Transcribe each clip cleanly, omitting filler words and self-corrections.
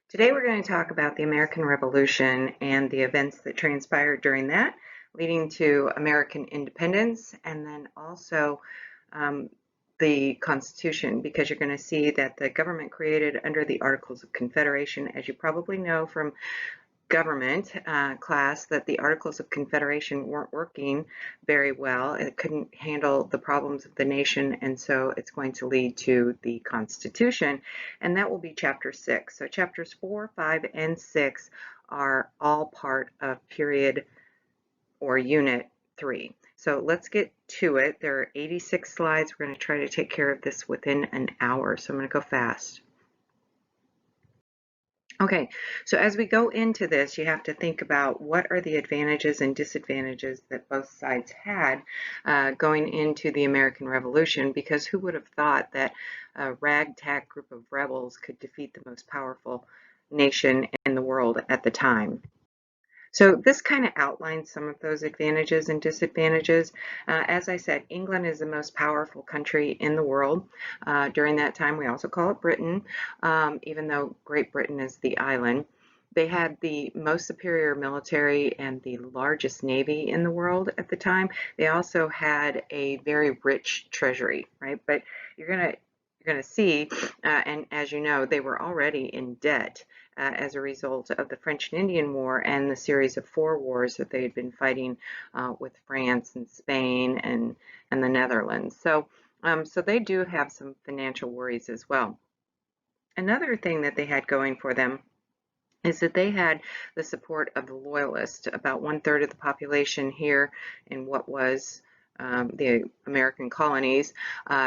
Today we're going to talk about the American Revolution and the events that transpired during that, leading to American independence, and then also um, the Constitution, because you're going to see that the government created under the Articles of Confederation, as you probably know from government class, that the Articles of Confederation weren't working very well. It couldn't handle the problems of the nation, and so it's going to lead to the Constitution, and that will be Chapter 6. So chapters 4, 5, and 6 are all part of period or unit 3. So let's get to it. There are 86 slides. We're going to try to take care of this within an hour, so I'm going to go fast. Okay, so as we go into this, you have to think about what are the advantages and disadvantages that both sides had going into the American Revolution, because who would have thought that a ragtag group of rebels could defeat the most powerful nation in the world at the time? So this kind of outlines some of those advantages and disadvantages. As I said, England is the most powerful country in the world. During that time, we also call it Britain, even though Great Britain is the island. They had the most superior military and the largest navy in the world at the time. They also had a very rich treasury, right? But you're gonna see, and as you know, they were already in debt as a result of the French and Indian War and the series of 4 wars that they had been fighting with France and Spain and the Netherlands. So they do have some financial worries as well. Another thing that they had going for them is that they had the support of the Loyalists. About 1/3 of the population here in what was the American colonies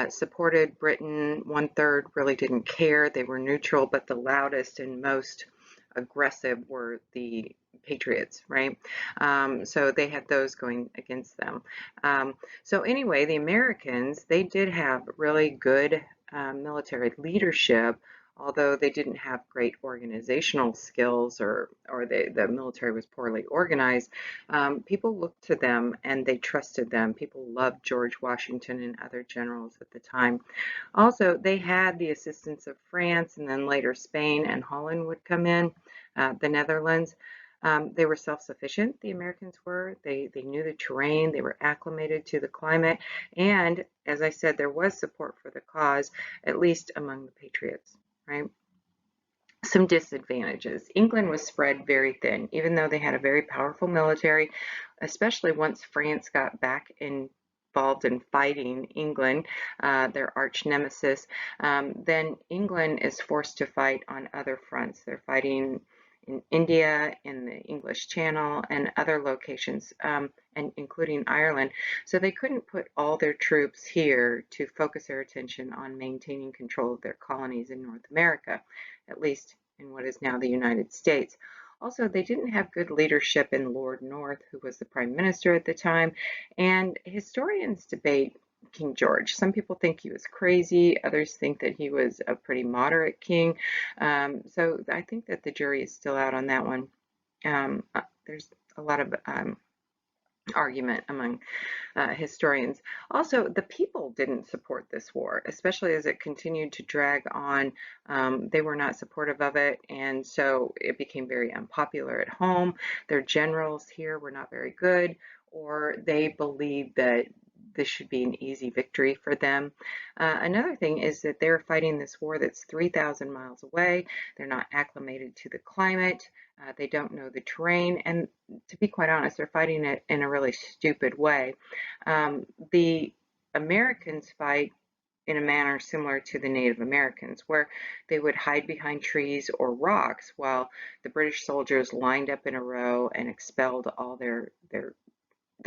supported Britain. 1/3 really didn't care. They were neutral, but the loudest and most aggressive were the Patriots, right? So they had those going against them. So anyway, the Americans, they did have really good military leadership, although they didn't have great organizational skills, or the military was poorly organized. People looked to them and they trusted them. People loved George Washington and other generals at the time. Also, they had the assistance of France, and then later Spain and Holland would come in, the Netherlands. They were self-sufficient, the Americans were. They knew the terrain, they were acclimated to the climate, and as I said, there was support for the cause, at least among the patriots, right? Some disadvantages. England was spread very thin, even though they had a very powerful military, especially once France got back involved in fighting England, their arch nemesis. Then England is forced to fight on other fronts. They're fighting in India, in the English Channel, and other locations, and including Ireland. So they couldn't put all their troops here to focus their attention on maintaining control of their colonies in North America, at least in what is now the United States. Also, they didn't have good leadership in Lord North, who was the prime minister at the time, and historians debate King George. Some people think he was crazy, others think that he was a pretty moderate king. So I think that the jury is still out on that one. There's a lot of argument among historians. Also, the people didn't support this war, especially as it continued to drag on. They were not supportive of it, and so it became very unpopular at home. Their generals here were not very good, or they believed that this should be an easy victory for them. Another thing is that they're fighting this war that's 3,000 miles away. They're not acclimated to the climate. They don't know the terrain, and to be quite honest, they're fighting it in a really stupid way. The Americans fight in a manner similar to the Native Americans, where they would hide behind trees or rocks while the British soldiers lined up in a row and expelled all their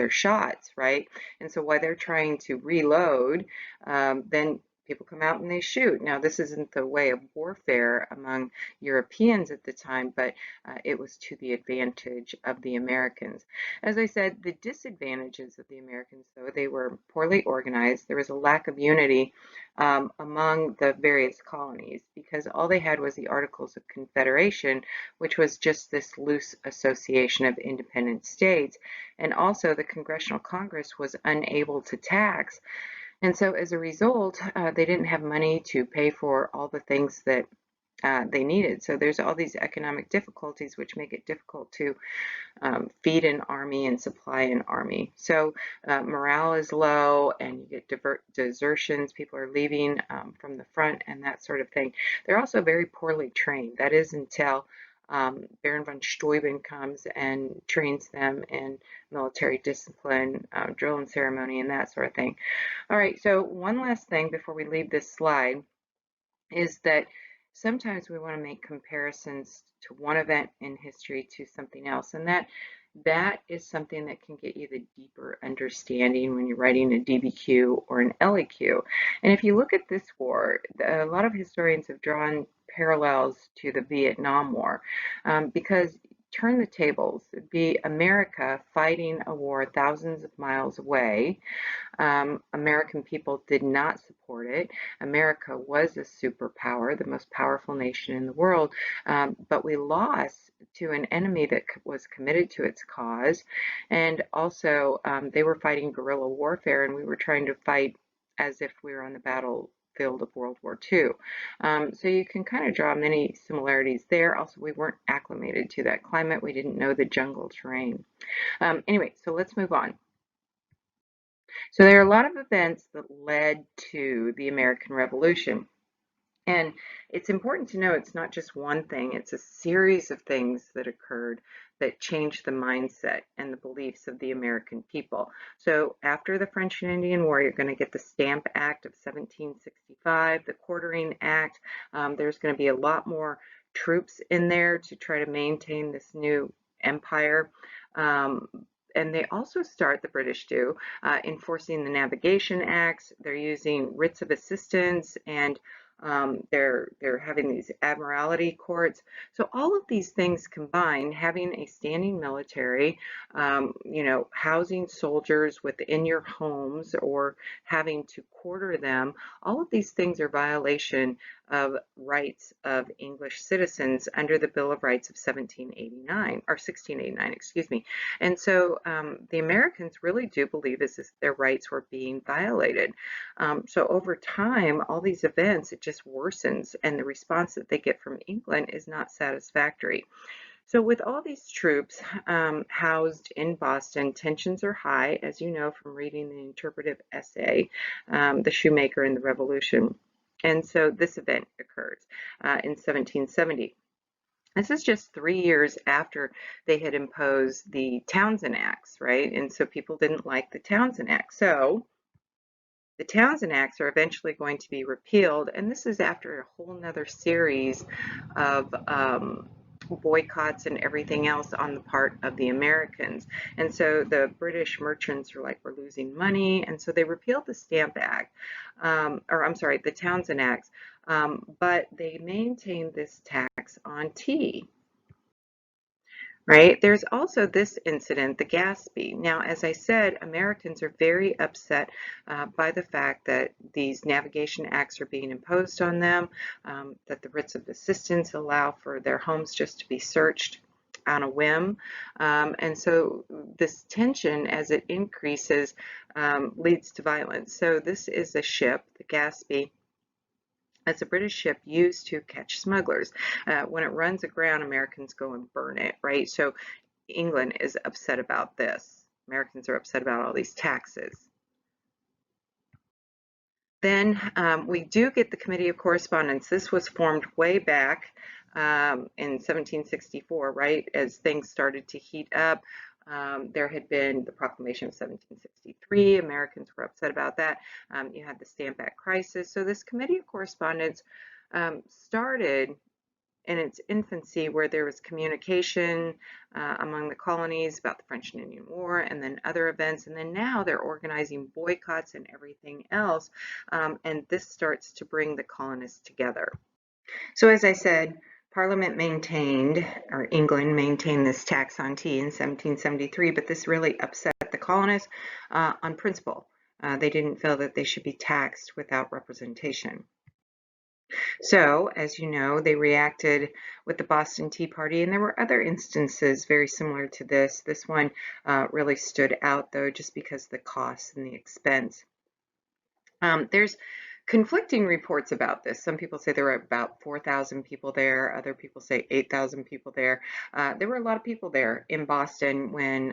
shots, right? And so while they're trying to reload, then people come out and they shoot. Now, this isn't the way of warfare among Europeans at the time, but it was to the advantage of the Americans. As I said, the disadvantages of the Americans, though, they were poorly organized. There was a lack of unity among the various colonies, because all they had was the Articles of Confederation, which was just this loose association of independent states. And also the Congressional Congress was unable to tax. And so as a result, they didn't have money to pay for all the things that they needed. So there's all these economic difficulties which make it difficult to feed an army and supply an army. So morale is low, and you get desertions. People are leaving from the front and that sort of thing. They're also very poorly trained. That is until Baron von Steuben comes and trains them in military discipline, drill and ceremony, and that sort of thing. All right, so one last thing before we leave this slide is that sometimes we want to make comparisons to one event in history to something else, and that is something that can get you the deeper understanding when you're writing a DBQ or an LEQ. And if you look at this war, a lot of historians have drawn parallels to the Vietnam War, because turn the tables, it'd be America fighting a war thousands of miles away. American people did not support it. America was a superpower, the most powerful nation in the world, but we lost to an enemy that was committed to its cause. And also, they were fighting guerrilla warfare, and we were trying to fight as if we were on the battlefield of World War II. So you can kind of draw many similarities there. Also, we weren't acclimated to that climate. We didn't know the jungle terrain. Anyway, so let's move on. So there are a lot of events that led to the American Revolution. And it's important to know it's not just one thing, it's a series of things that occurred that changed the mindset and the beliefs of the American people. So after the French and Indian War, you're going to get the Stamp Act of 1765, the Quartering Act. There's going to be a lot more troops in there to try to maintain this new empire. And they also start, the British do, enforcing the Navigation Acts. They're using writs of assistance, and they're having these admiralty courts. So all of these things combined, having a standing military, housing soldiers within your homes or having to quarter them, all of these things are violation of rights of English citizens under the Bill of Rights of 1789, or 1689, excuse me. And so the Americans really do believe as if their rights were being violated. So over time, all these events, it just worsens, and the response that they get from England is not satisfactory. So with all these troops housed in Boston, tensions are high, as you know from reading the interpretive essay, The Shoemaker and the Revolution. And so this event occurs in 1770. This is just 3 years after they had imposed the Townshend Acts, right? And so people didn't like the Townshend Acts. So the Townshend Acts are eventually going to be repealed, and this is after a whole nother series of boycotts and everything else on the part of the Americans. And so the British merchants are like, we're losing money, and so they repealed the Stamp Act, the Townshend Acts, but they maintained this tax on tea. Right? There's also this incident, the Gaspee. Now, as I said, Americans are very upset by the fact that these navigation acts are being imposed on them, that the writs of assistance allow for their homes just to be searched on a whim. And so this tension, as it increases, leads to violence. So this is a ship, the Gaspee. It's a British ship used to catch smugglers. When it runs aground, Americans go and burn it, right? So England is upset about this. Americans are upset about all these taxes. Then we do get the Committee of Correspondence. This was formed way back in 1764, right? As things started to heat up. There had been the Proclamation of 1763. Americans were upset about that. You had the Stamp Act crisis. So this Committee of Correspondence started in its infancy, where there was communication among the colonies about the French and Indian War and then other events. And then now they're organizing boycotts and everything else. And this starts to bring the colonists together. So as I said, Parliament maintained, or England maintained, this tax on tea in 1773, but this really upset the colonists on principle. They didn't feel that they should be taxed without representation. So, as you know, they reacted with the Boston Tea Party, and there were other instances very similar to this. This one really stood out, though, just because of the cost and the expense. There's conflicting reports about this. Some people say there were about 4,000 people there. Other people say 8,000 people there. There were a lot of people there in Boston when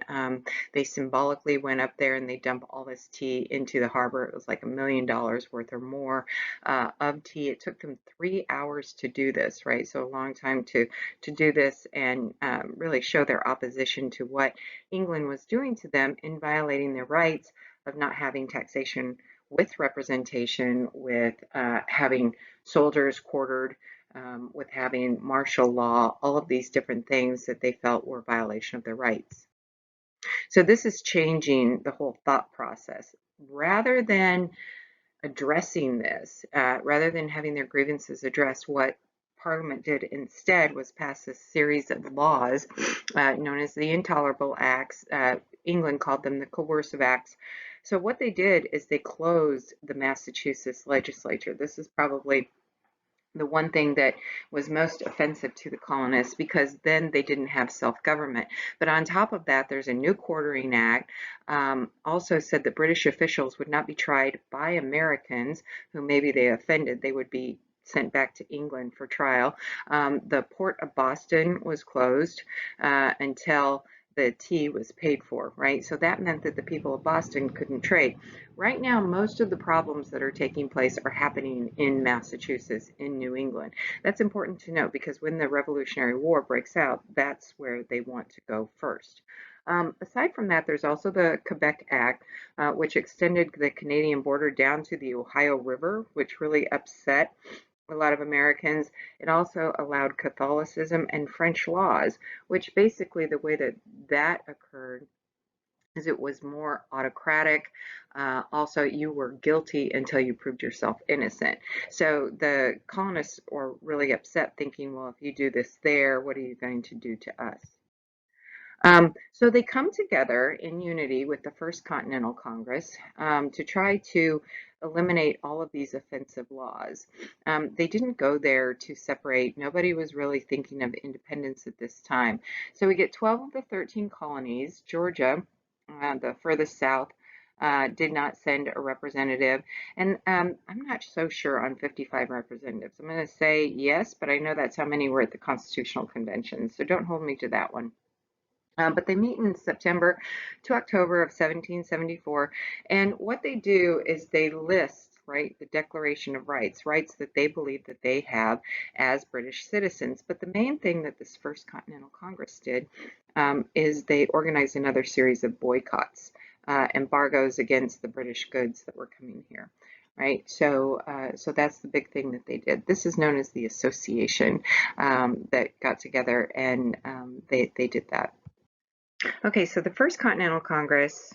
they symbolically went up there and they dumped all this tea into the harbor. It was like $1 million worth or more of tea. It took them 3 hours to do this, right? So a long time to do this and really show their opposition to what England was doing to them in violating their rights of not having taxation with representation, with having soldiers quartered, with having martial law, all of these different things that they felt were a violation of their rights. So this is changing the whole thought process. Rather than addressing this, rather than having their grievances addressed, what Parliament did instead was pass a series of laws known as the Intolerable Acts. England called them the Coercive Acts. So what they did is they closed the Massachusetts legislature. This is probably the one thing that was most offensive to the colonists because then they didn't have self-government. But on top of that, there's a new quartering act. Also said that British officials would not be tried by Americans who maybe they offended. They would be sent back to England for trial. The port of Boston was closed until the tea was paid for, right? So that meant that the people of Boston couldn't trade. Right now, most of the problems that are taking place are happening in Massachusetts, in New England. That's important to note because when the Revolutionary War breaks out, that's where they want to go first. Aside from that, there's also the Quebec Act, which extended the Canadian border down to the Ohio River, which really upset a lot of Americans. It also allowed Catholicism and French laws, which basically the way that that occurred is it was more autocratic. Also, you were guilty until you proved yourself innocent. So the colonists were really upset, thinking, well, if you do this there, what are you going to do to us? So they come together in unity with the First Continental Congress to try to eliminate all of these offensive laws. They didn't go there to separate. Nobody was really thinking of independence at this time. So we get 12 of the 13 colonies. Georgia, the furthest south, did not send a representative. And I'm not so sure on 55 representatives. I'm going to say yes, but I know that's how many were at the Constitutional Convention. So don't hold me to that one. But they meet in September to October of 1774, and what they do is they list, right, the Declaration of Rights, rights that they believe that they have as British citizens. But the main thing that this First Continental Congress did is they organized another series of boycotts, embargoes against the British goods that were coming here. Right, so that's the big thing that they did. This is known as the Association that got together and they did that. Okay, so the First Continental Congress,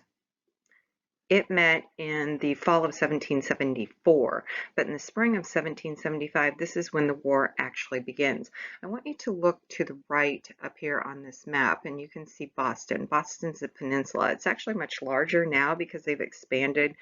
it met in the fall of 1774, but in the spring of 1775, this is when the war actually begins. I want you to look to the right up here on this map, and you can see Boston. Boston's a peninsula. It's actually much larger now because they've expanded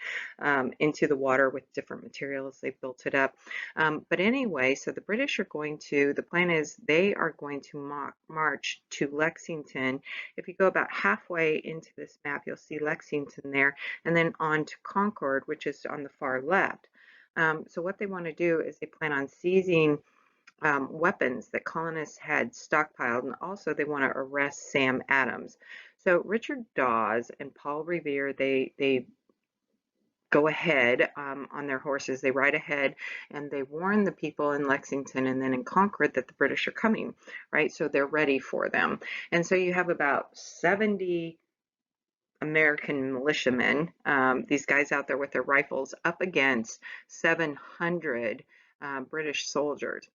into the water with different materials. They've built it up. But anyway, so the British are going to, the plan is they are going to march to Lexington. If you go about halfway into this map, you'll see Lexington there, and then on to Concord, which is on the far left. So what they want to do is they plan on seizing weapons that colonists had stockpiled, and also they want to arrest Sam Adams. So Richard Dawes and Paul Revere, they go ahead on their horses. They ride ahead and they warn the people in Lexington and then in Concord that the British are coming, right? So they're ready for them. And so you have about 70 American militiamen, these guys out there with their rifles, up against 700 British soldiers.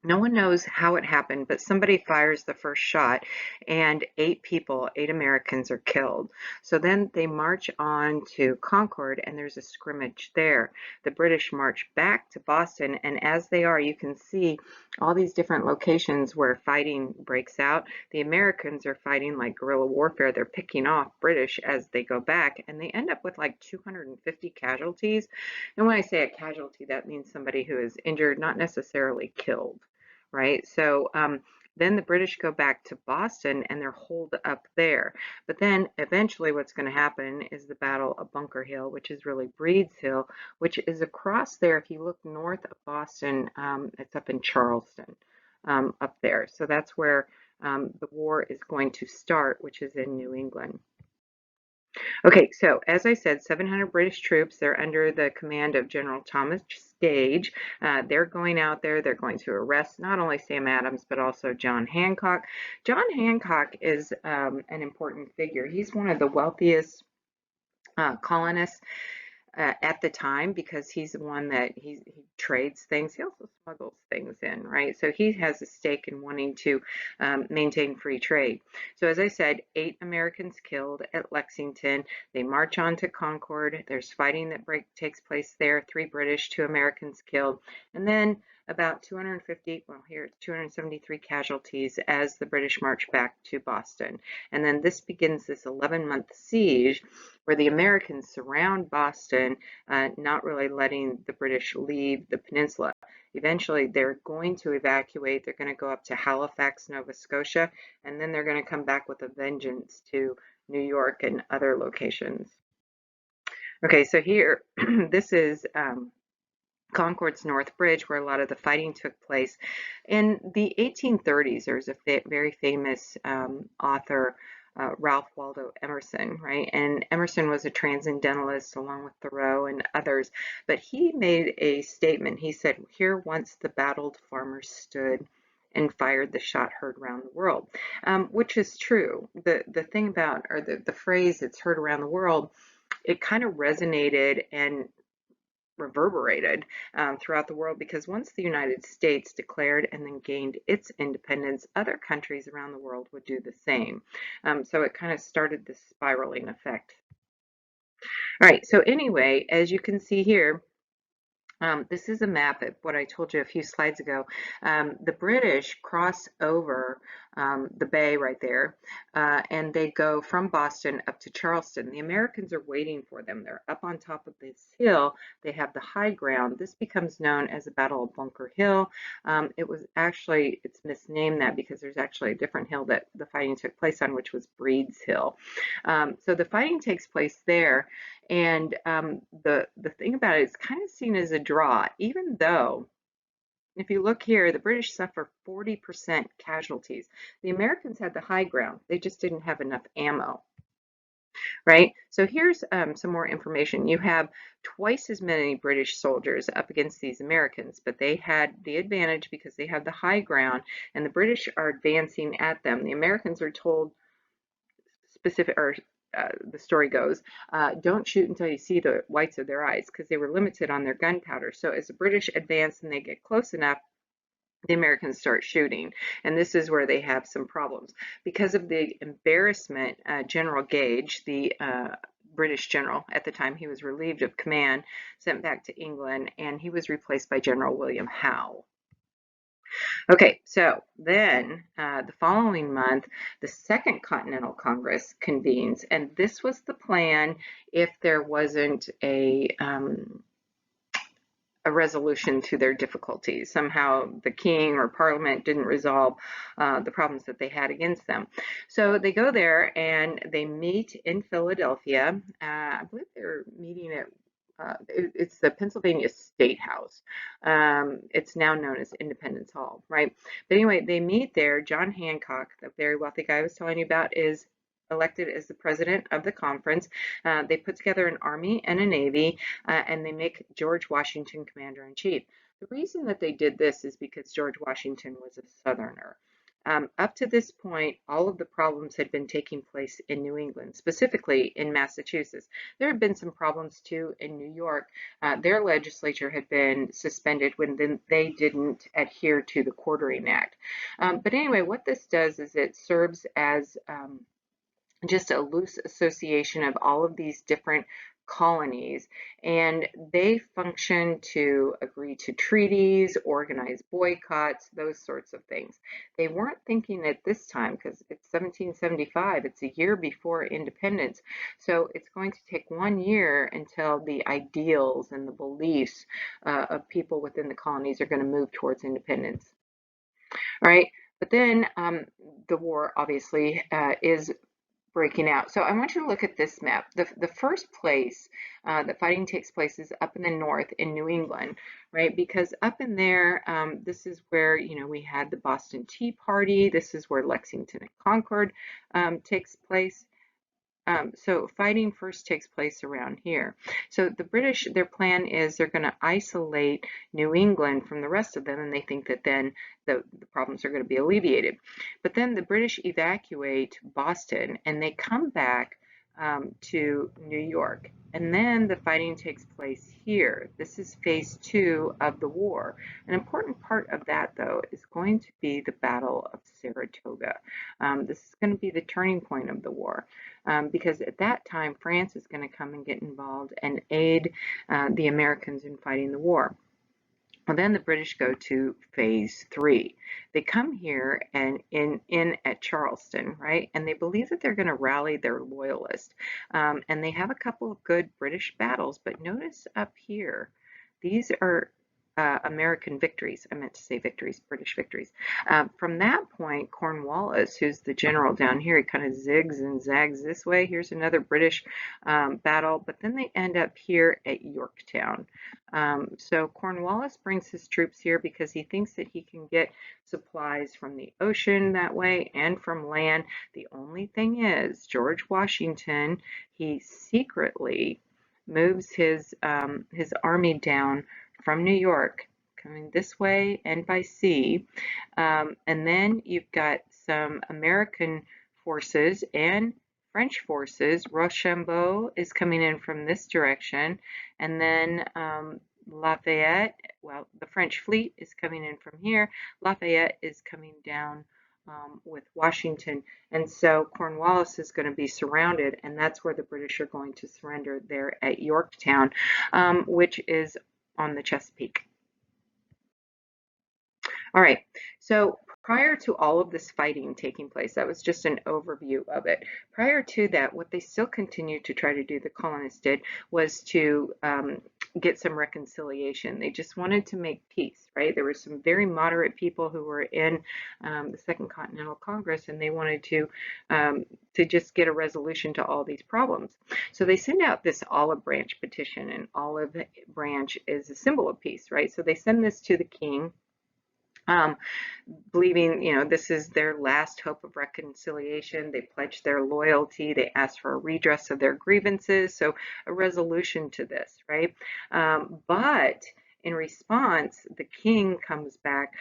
No one knows how it happened, but somebody fires the first shot and 8 people, 8 Americans are killed. So then they march on to Concord and there's a scrimmage there. The British march back to Boston, and as they are, you can see all these different locations where fighting breaks out. The Americans are fighting like guerrilla warfare. They're picking off British as they go back, and they end up with like 250 casualties. And when I say a casualty, that means somebody who is injured, not necessarily killed. Right? So Then the British go back to Boston and they're holed up there. But then eventually what's going to happen is the Battle of Bunker Hill, which is really Breed's Hill, which is across there. If you look north of Boston, it's up in Charleston, up there. So that's where the war is going to start, which is in New England. Okay, so as I said, 700 British troops. They're under the command of General Thomas Gage. They're going out there. They're going to arrest not only Sam Adams, but also John Hancock. John Hancock is an important figure. He's one of the wealthiest colonists at the time because he's the one that he trades things. He also smuggles things in, right? So he has a stake in wanting to maintain free trade. So as I said, 8 Americans killed at Lexington. They march on to Concord. There's fighting that takes place there. 3 British, 2 Americans killed. And then about 250, well, here it's 273 casualties as the British march back to Boston. And then this begins this 11-month siege where the Americans surround Boston, not really letting the British leave the peninsula. Eventually, they're going to evacuate. They're going to go up to Halifax, Nova Scotia, and then they're going to come back with a vengeance to New York and other locations. Okay, so here, this is Concord's North Bridge, where a lot of the fighting took place. In the 1830s, there's a very famous author, Ralph Waldo Emerson, right? And Emerson was a transcendentalist along with Thoreau and others, but he made a statement. He said, "Here once the battled farmers stood and fired the shot heard around the world," which is true. The thing about, or the phrase "it's heard around the world," it kind of resonated and reverberated throughout the world because once the United States declared and then gained its independence, other countries around the world would do the same. So it kind of started this spiraling effect. All right, so anyway, as you can see here, this is a map of what I told you a few slides ago. The British cross over the bay right there, and they go from Boston up to Charleston. The Americans are waiting for them. They're up on top of this hill. They have the high ground. This becomes known as the Battle of Bunker Hill. It's misnamed that because there's actually a different hill that the fighting took place on, which was Breed's Hill. So the fighting takes place there. And the thing about it is kind of seen as a draw, even though if you look here, the British suffer 40% casualties. The Americans had the high ground. They just didn't have enough ammo, right? So here's some more information. You have twice as many British soldiers up against these Americans, but they had the advantage because they have the high ground, and the British are advancing at them. The Americans are told the story goes, don't shoot until you see the whites of their eyes, because they were limited on their gunpowder. So as the British advance and they get close enough, the Americans start shooting, and this is where they have some problems. Because of the embarrassment, General Gage, the British general at the time, he was relieved of command, sent back to England, and he was replaced by General William Howe. Okay, so then the following month, the Second Continental Congress convenes, and this was the plan if there wasn't a resolution to their difficulties. Somehow the king or parliament didn't resolve the problems that they had against them. So they go there and they meet in Philadelphia. I believe they're meeting at it's the Pennsylvania State House. It's now known as Independence Hall, right? But anyway, they meet there. John Hancock, the very wealthy guy I was telling you about, is elected as the president of the conference. They put together an army and a navy, and they make George Washington commander-in-chief. The reason that they did this is because George Washington was a Southerner. Up to this point, all of the problems had been taking place in New England, specifically in Massachusetts. There had been some problems too in New York. Their legislature had been suspended when they didn't adhere to the Quartering Act. But anyway, what this does is it serves as just a loose association of all of these different colonies, and they function to agree to treaties, organize boycotts, those sorts of things. They weren't thinking at this time, because it's 1775, it's a year before independence, so it's going to take 1 year until the ideals and the beliefs of people within the colonies are going to move towards independence. All right. But then the war obviously is breaking out. So I want you to look at this map. The first place that fighting takes place is up in the north in New England, right? Because up in there, this is where, we had the Boston Tea Party. This is where Lexington and Concord takes place. So fighting first takes place around here. So the British, their plan is they're going to isolate New England from the rest of them, and they think that then the problems are going to be alleviated. But then the British evacuate Boston, and they come back to New York. And then the fighting takes place here. This is phase 2 of the war. An important part of that, though, is going to be the Battle of Saratoga. This is going to be the turning point of the war. Because at that time, France is going to come and get involved and aid the Americans in fighting the war. Well, then the British go to phase 3. They come here and in at Charleston, right? And they believe that they're going to rally their loyalists. And they have a couple of good British battles, but notice up here, these are American victories. I meant to say victories, British victories. From that point, Cornwallis, who's the general down here, he kind of zigs and zags this way. Here's another British battle, but then they end up here at Yorktown. So Cornwallis brings his troops here because he thinks that he can get supplies from the ocean that way and from land. The only thing is, George Washington, he secretly moves his army down from New York, coming this way and by sea. And then you've got some American forces and French forces. Rochambeau is coming in from this direction. And then Lafayette, well, the French fleet is coming in from here. Lafayette is coming down with Washington. And so Cornwallis is going to be surrounded, and that's where the British are going to surrender there at Yorktown, which is on the Chesapeake. All right, so prior to all of this fighting taking place, that was just an overview of it. Prior to that, what they still continued to try to do, the colonists did, was to get some reconciliation. They just wanted to make peace, right? There were some very moderate people who were in the Second Continental Congress, and they wanted to just get a resolution to all these problems. So they send out this olive branch petition, and olive branch is a symbol of peace, right? So they send this to the king. Believing, this is their last hope of reconciliation. They pledge their loyalty. They ask for a redress of their grievances, so a resolution to this, right? But in response, the king comes back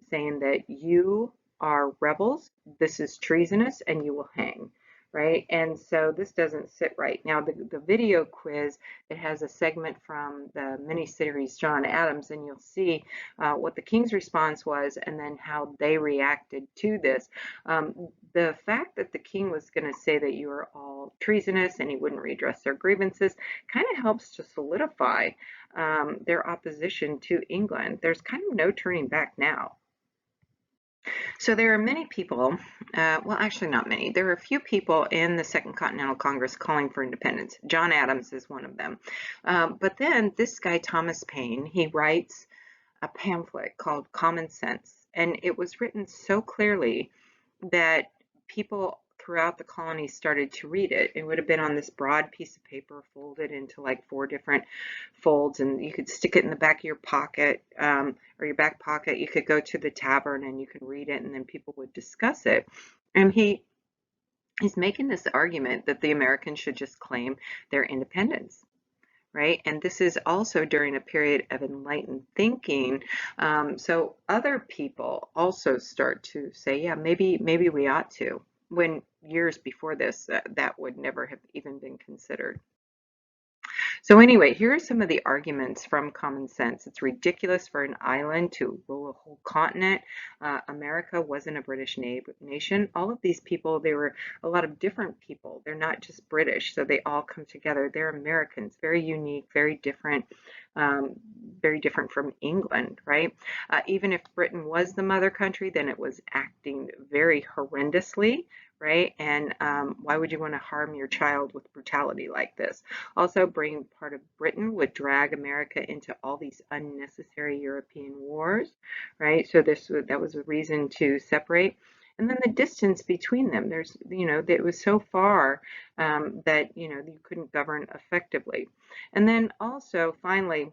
saying that you are rebels, this is treasonous, and you will hang. Right? And so this doesn't sit right. Now, the video quiz, it has a segment from the miniseries John Adams, and you'll see what the king's response was and then how they reacted to this. The fact that the king was going to say that you are all treasonous and he wouldn't redress their grievances kind of helps to solidify their opposition to England. There's kind of no turning back now. So there are many people, well, actually not many. There are a few people in the Second Continental Congress calling for independence. John Adams is one of them. But then this guy, Thomas Paine, he writes a pamphlet called Common Sense. And it was written so clearly that people throughout the colony started to read it. It would have been on this broad piece of paper folded into like 4 different folds, and you could stick it in the back of your pocket or your back pocket. You could go to the tavern and you could read it, and then people would discuss it. And he's making this argument that the Americans should just claim their independence. Right? And this is also during a period of enlightened thinking. So other people also start to say, yeah, maybe we ought to, when years before this, that would never have even been considered. So anyway, here are some of the arguments from Common Sense. It's ridiculous for an island to rule a whole continent. America wasn't a British nation. All of these people, they were a lot of different people. They're not just British, so they all come together. They're Americans, very unique, very different. Um, very different from England, right? Even if Britain was the mother country, then it was acting very horrendously, right? And why would you want to harm your child with brutality like this? Also, being part of Britain would drag America into all these unnecessary European wars, right? So that was a reason to separate. And then the distance between them, it was so far that, you couldn't govern effectively. And then also, finally,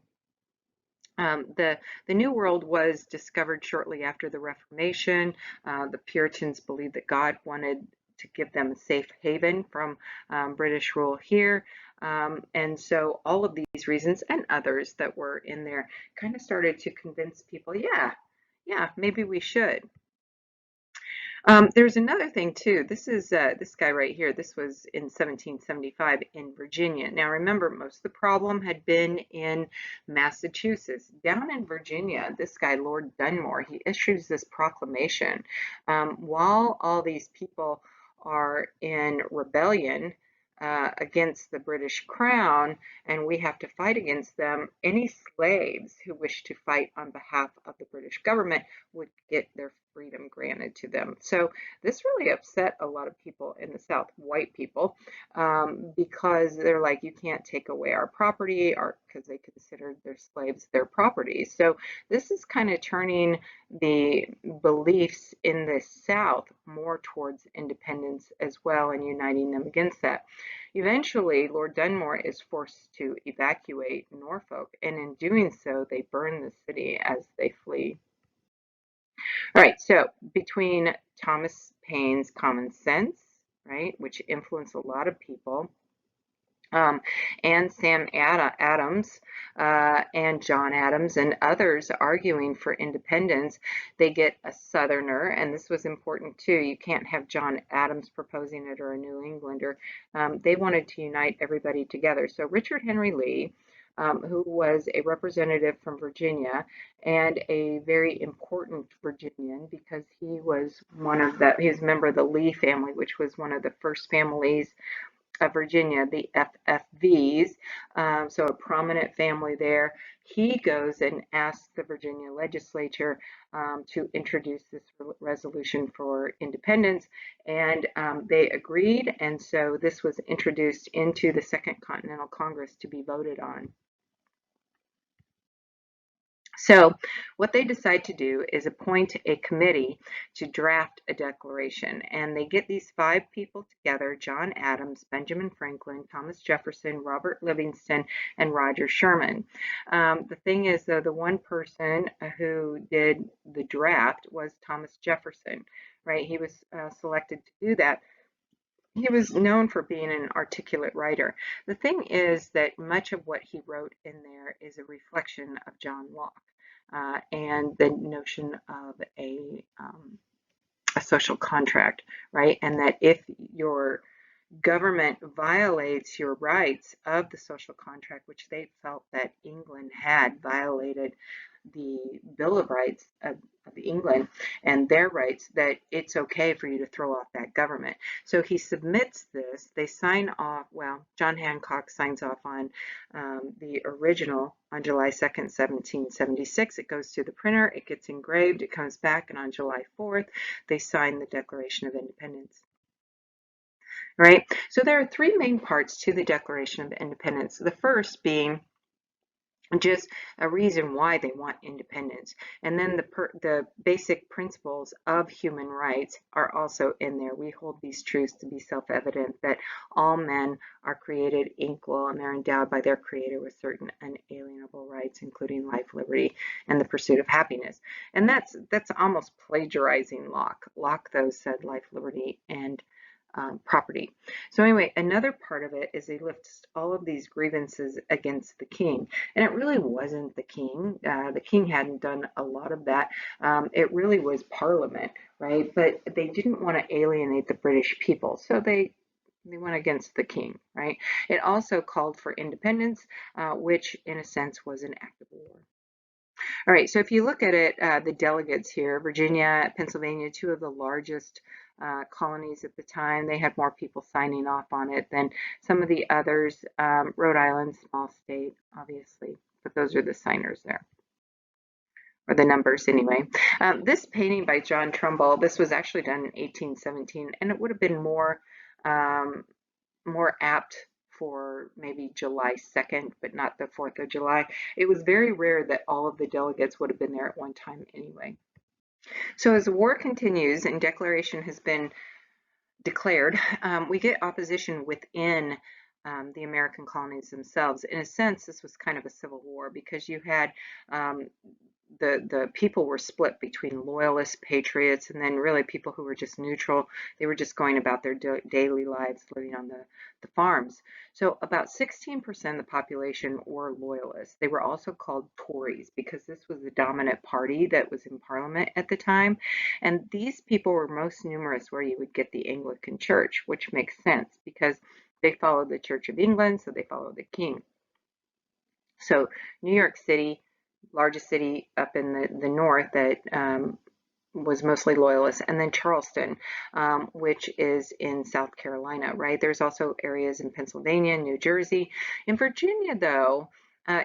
the New World was discovered shortly after the Reformation. The Puritans believed that God wanted to give them a safe haven from British rule here. And so all of these reasons and others that were in there kind of started to convince people, yeah, maybe we should. There's another thing too. This is this guy right here. This was in 1775 in Virginia. Now remember, most of the problem had been in Massachusetts. Down in Virginia, this guy, Lord Dunmore, he issues this proclamation. While all these people are in rebellion against the British Crown, and we have to fight against them, any slaves who wish to fight on behalf of the British government would get their freedom granted to them. So this really upset a lot of people in the South, white people, because they're like, you can't take away our property, or because they considered their slaves their property. So this is kind of turning the beliefs in the South more towards independence as well and uniting them against that. Eventually, Lord Dunmore is forced to evacuate Norfolk, and in doing so, they burn the city as they flee. All right, so between Thomas Paine's common sense, right, which influenced a lot of people, um, and Adams and John Adams and others arguing for independence, they get a Southerner, and this was important too. You can't have John Adams proposing it or a New Englander. They wanted to unite everybody together. So Richard Henry Lee, who was a representative from Virginia and a very important Virginian because he's a member of the Lee family, which was one of the first families of Virginia, the FFVs, so a prominent family there. He goes and asks the Virginia legislature to introduce this resolution for independence, and they agreed, and so this was introduced into the Second Continental Congress to be voted on. So what they decide to do is appoint a committee to draft a declaration, and they get these 5 people together: John Adams, Benjamin Franklin, Thomas Jefferson, Robert Livingston, and Roger Sherman. The thing is, though, the one person who did the draft was Thomas Jefferson, right? He was selected to do that. He was known for being an articulate writer. The thing is that much of what he wrote in there is a reflection of John Locke and the notion of a social contract, right? And that if your government violates your rights of the social contract, which they felt that England had violated the Bill of Rights of England and their rights, that it's okay for you to throw off that government. So he submits this. They sign off. Well, John Hancock signs off on the original on July 2nd, 1776. It goes to the printer. It gets engraved. It comes back, and on July 4th, they sign the Declaration of Independence. Right? So there are 3 main parts to the Declaration of Independence. The first being just a reason why they want independence. And then the basic principles of human rights are also in there. We hold these truths to be self-evident, that all men are created equal and they're endowed by their creator with certain unalienable rights, including life, liberty, and the pursuit of happiness. And that's almost plagiarizing Locke. Locke, though, said life, liberty, and property. So anyway, another part of it is they lift all of these grievances against the king, and it really wasn't the king. The king hadn't done a lot of that. It really was Parliament, right? But they didn't want to alienate the British people, so they went against the king, right? It also called for independence, which in a sense was an act of war. All right, so if you look at it, the delegates here, Virginia, Pennsylvania, 2 of the largest colonies at the time, they had more people signing off on it than some of the others. Rhode Island, small state, obviously. but those are the signers there, or the numbers anyway. This painting by John Trumbull, this was actually done in 1817, and it would have been um, more apt for maybe July 2nd, but not the 4th of July. It was very rare that all of the delegates would have been there at one time anyway. So as the war continues and declaration has been declared, we get opposition within the American colonies themselves. In a sense, this was kind of a civil war because you had um, the people were split between loyalists, patriots, and then really people who were just neutral. They were just going about their daily lives, living on the farms. So about 16% of the population were loyalists. They were also called Tories because this was the dominant party that was in Parliament at the time. And these people were most numerous where you would get the Anglican Church, which makes sense because they followed the Church of England, so they followed the king. So New York City, largest city up in the north that was mostly loyalist, and then Charleston, which is in South Carolina, right? There's also areas in Pennsylvania, New Jersey. In Virginia, though,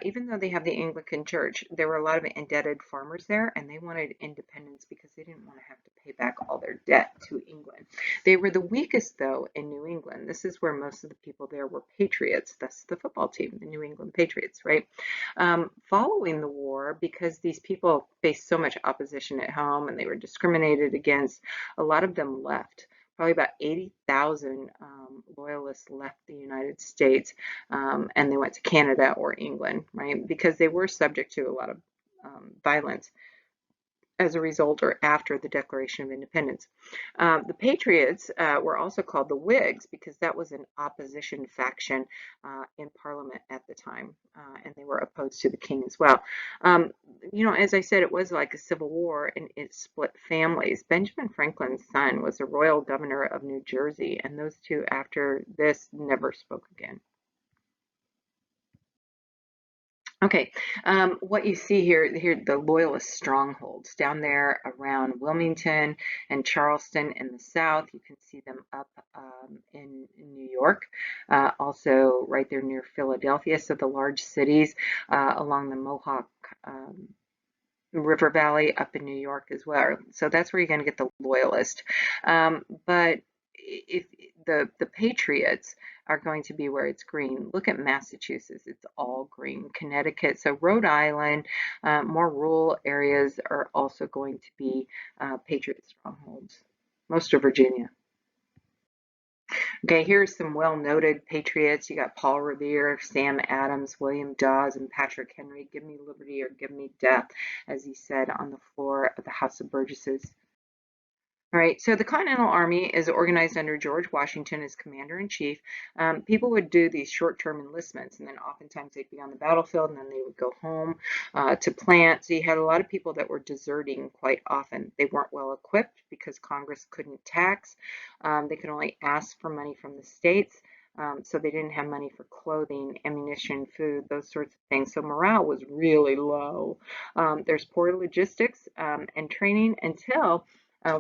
even though they have the Anglican Church, there were a lot of indebted farmers there, and they wanted independence because they didn't want to have to pay back all their debt to England. They were the weakest, though, in New England. This is where most of the people there were patriots. That's the football team, the New England Patriots, right? Following the war, because these people faced so much opposition at home and they were discriminated against, a lot of them left. Probably about 80,000 loyalists left the United States, and they went to Canada or England, right? Because they were subject to a lot of violence as a result or after the Declaration of Independence. The Patriots were also called the Whigs because that was an opposition faction in Parliament at the time, and they were opposed to the king as well. As I said, it was like a civil war and it split families. Benjamin Franklin's son was the royal governor of New Jersey, and those two after this never spoke again. Okay, what you see here, the Loyalist strongholds down there around Wilmington and Charleston in the south. You can see them up in New York, also right there near Philadelphia. So the large cities along the Mohawk River Valley up in New York as well. So that's where you're going to get the Loyalist. But if the Patriots are going to be where it's green. Look at Massachusetts, it's all green. Connecticut, so Rhode Island, more rural areas are also going to be Patriot strongholds. Most of Virginia. Okay, here's some well-noted patriots. You got Paul Revere, Sam Adams, William Dawes, and Patrick Henry. Give me liberty or give me death, as he said on the floor of the House of Burgesses. All right, so the Continental Army is organized under George Washington as commander-in-chief. People would do these short-term enlistments, and then oftentimes they'd be on the battlefield, and then they would go home to plant. So you had a lot of people that were deserting quite often. They weren't well equipped because Congress couldn't tax. They could only ask for money from the states. So they didn't have money for clothing, ammunition, food, those sorts of things. So morale was really low. There's poor logistics and training until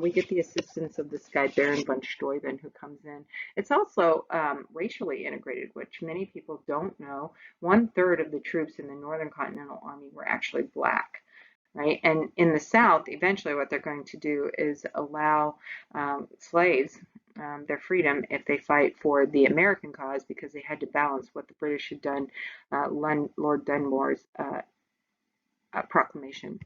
we get the assistance of this guy, Baron von Steuben, who comes in. It's also racially integrated, which many people don't know. 1/3 of the troops in the Northern Continental Army were actually black. Right? And in the South, eventually what they're going to do is allow slaves their freedom if they fight for the American cause because they had to balance what the British had done, Lord Dunmore's proclamation.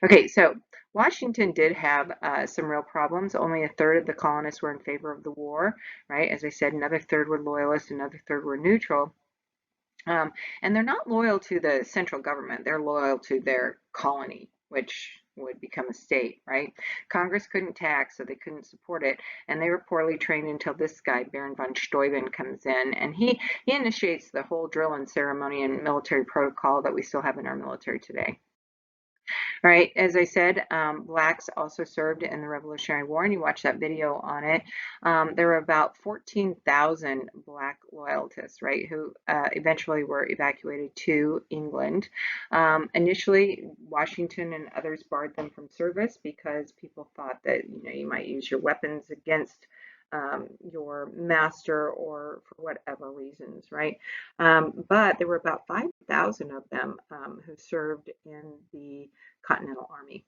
Okay, so Washington did have some real problems. Only 1/3 of the colonists were in favor of the war, right? As I said, another third were loyalists, another third were neutral. And they're not loyal to the central government. They're loyal to their colony, which would become a state, right? Congress couldn't tax, so they couldn't support it, and they were poorly trained until this guy, Baron von Steuben, comes in, and he initiates the whole drill and ceremony and military protocol that we still have in our military today. All right, as I said, blacks also served in the Revolutionary War, and you watch that video on it. There were about 14,000 black loyalists, right, who eventually were evacuated to England. Initially, Washington and others barred them from service because people thought that you might use your weapons against your master or for whatever reasons, right? But there were about 5,000 of them who served in the Continental Army.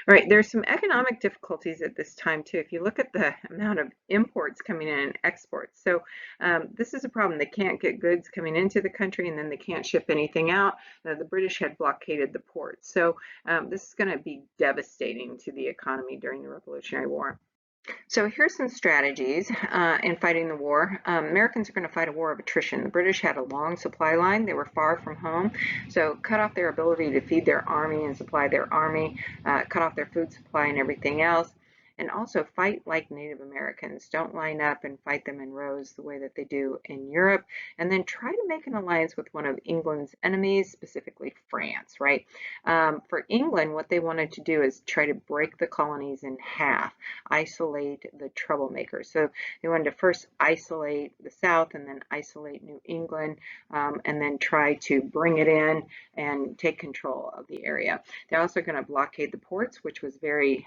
All right, there's some economic difficulties at this time too. If you look at the amount of imports coming in and exports, so this is a problem. They can't get goods coming into the country, and then they can't ship anything out. The British had blockaded the ports, so this is going to be devastating to the economy during the Revolutionary War. So here's some strategies in fighting the war. Americans are going to fight a war of attrition. The British had a long supply line. They were far from home, so cut off their ability to feed their army and supply their army, cut off their food supply and everything else. And also fight like Native Americans. Don't line up and fight them in rows the way that they do in Europe. And then try to make an alliance with one of England's enemies, specifically France, right? For England, what they wanted to do is try to break the colonies in half, isolate the troublemakers. So they wanted to first isolate the South and then isolate New England, and then try to bring it in and take control of the area. They're also going to blockade the ports, which was very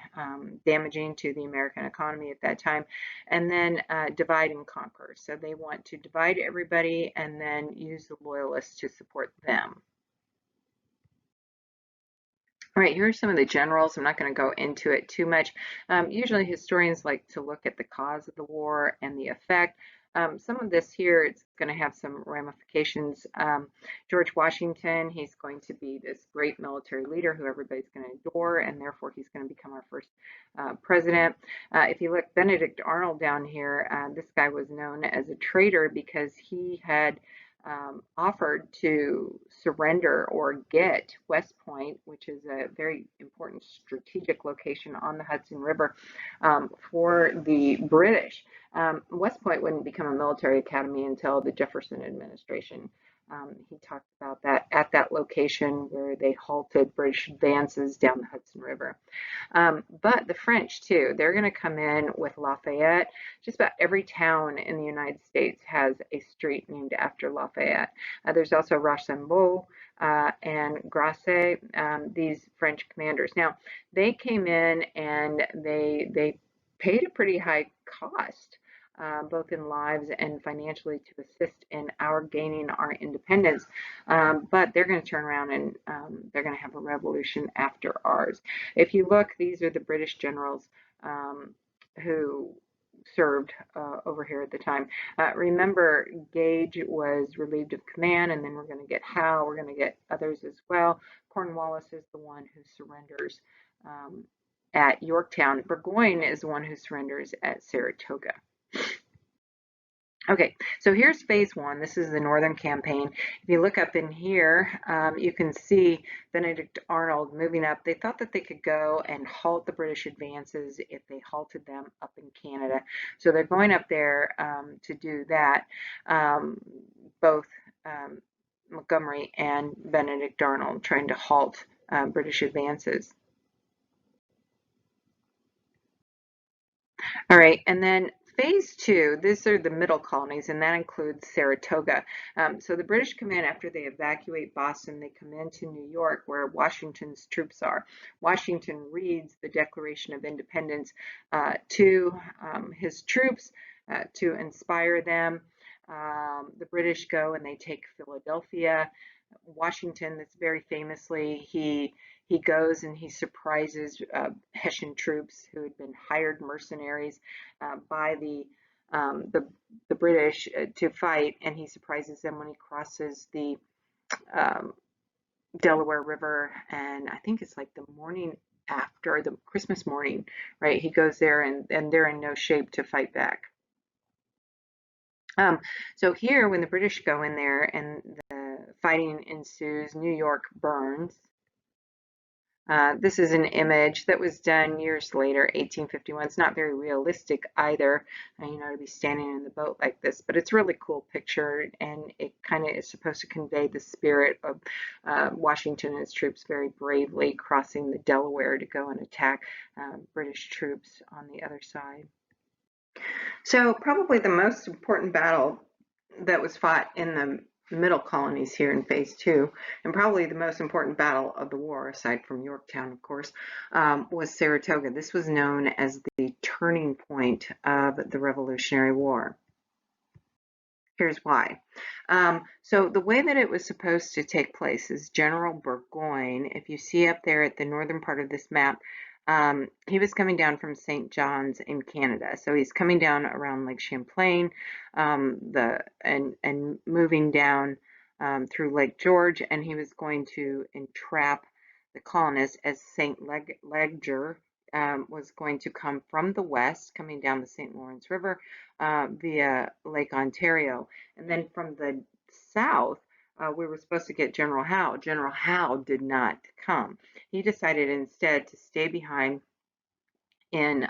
damaging to the American economy at that time, and then divide and conquer. So they want to divide everybody and then use the loyalists to support them. All right, here are some of the generals. I'm not going to go into it too much. Usually historians like to look at the cause of the war and the effect. Some of this here, it's going to have some ramifications. George Washington, he's going to be this great military leader who everybody's going to adore, and therefore he's going to become our first president. If you look, Benedict Arnold down here, this guy was known as a traitor because he had offered to surrender or get West Point, which is a very important strategic location on the Hudson River, for the British. West Point wouldn't become a military academy until the Jefferson administration. He talked about that at that location where they halted British advances down the Hudson River. But the French, too, they're going to come in with Lafayette. Just about every town in the United States has a street named after Lafayette. There's also Rochambeau and Grasset, these French commanders. Now, they came in and they paid a pretty high cost. Both in lives and financially to assist in our gaining our independence. But they're going to turn around and they're going to have a revolution after ours. If you look, these are the British generals who served over here at the time. Remember, Gage was relieved of command, and then we're going to get Howe, we're going to get others as well. Cornwallis is the one who surrenders at Yorktown. Burgoyne is the one who surrenders at Saratoga. Okay, so here's phase one. This is the Northern Campaign. If you look up in here, you can see Benedict Arnold moving up. They thought that they could go and halt the British advances if they halted them up in Canada. So they're going up there to do that, both Montgomery and Benedict Arnold trying to halt British advances. All right, and then phase two, these are the middle colonies, and that includes Saratoga. So the British come in after they evacuate Boston. They come into New York, where Washington's troops are. Washington reads the Declaration of Independence to his troops to inspire them. The British go and they take Philadelphia. Washington, that's very famously, he goes and he surprises Hessian troops who had been hired mercenaries by the British to fight, and he surprises them when he crosses the Delaware River, and I think it's like the morning after the Christmas morning, right? He goes there, and they're in no shape to fight back. So here, when the British go in there and the fighting ensues, New York burns. This is an image that was done years later, 1851. It's not very realistic either, to be standing in the boat like this, but it's a really cool picture, and it kind of is supposed to convey the spirit of Washington and his troops very bravely crossing the Delaware to go and attack British troops on the other side. So probably the most important battle that was fought in the middle colonies here in phase two, and probably the most important battle of the war, aside from Yorktown, of course, was Saratoga. This was known as the turning point of the Revolutionary War. Here's why. So the way that it was supposed to take place is General Burgoyne, if you see up there at the northern part of this map, he was coming down from St. John's in Canada. So he's coming down around Lake Champlain, and moving down through Lake George, and he was going to entrap the colonists as Leger was going to come from the west, coming down the St. Lawrence River via Lake Ontario. And then from the south, we were supposed to get General Howe. General Howe did not come. He decided instead to stay behind in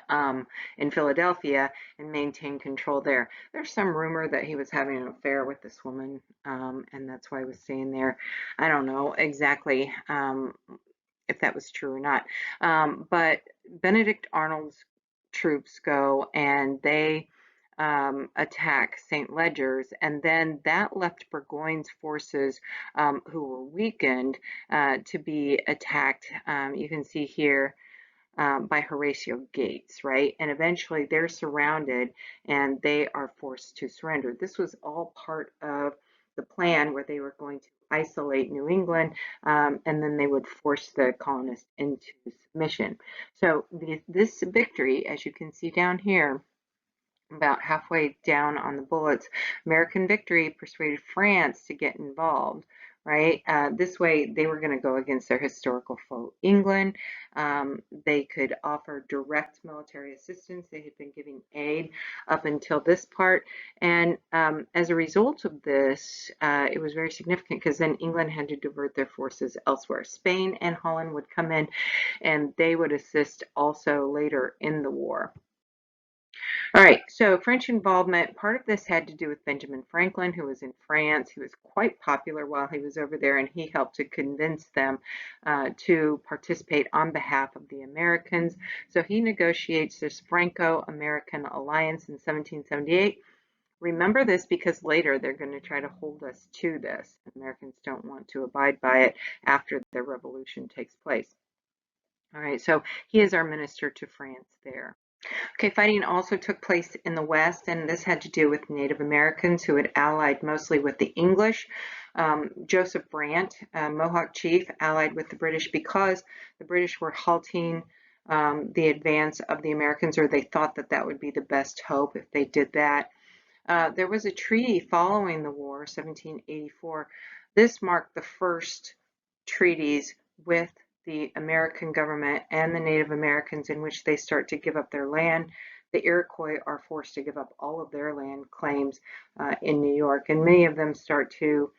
Philadelphia and maintain control there. There's some rumor that he was having an affair with this woman, and that's why he was staying there. I don't know exactly if that was true or not. But Benedict Arnold's troops go and they attack St. Leger's, and then that left Burgoyne's forces, who were weakened, to be attacked. You can see here by Horatio Gates, right? And eventually they're surrounded and they are forced to surrender. This was all part of the plan where they were going to isolate New England, and then they would force the colonists into submission. So this victory, as you can see down here, about halfway down on the bullets, American victory persuaded France to get involved, right? This way, they were going to go against their historical foe, England. They could offer direct military assistance. They had been giving aid up until this part. And as a result of this, it was very significant because then England had to divert their forces elsewhere. Spain and Holland would come in, and they would assist also later in the war. All right, so French involvement, part of this had to do with Benjamin Franklin, who was in France. He was quite popular while he was over there, and he helped to convince them to participate on behalf of the Americans. So he negotiates this Franco-American alliance in 1778. Remember this because later they're going to try to hold us to this. Americans don't want to abide by it after the revolution takes place. All right, so he is our minister to France there. Okay, fighting also took place in the West, and this had to do with Native Americans who had allied mostly with the English. Joseph Brant, Mohawk chief, allied with the British because the British were halting the advance of the Americans, or they thought that that would be the best hope if they did that. There was a treaty following the war, 1784. This marked the first treaties with the American government and the Native Americans in which they start to give up their land. The Iroquois are forced to give up all of their land claims in New York, and many of them start to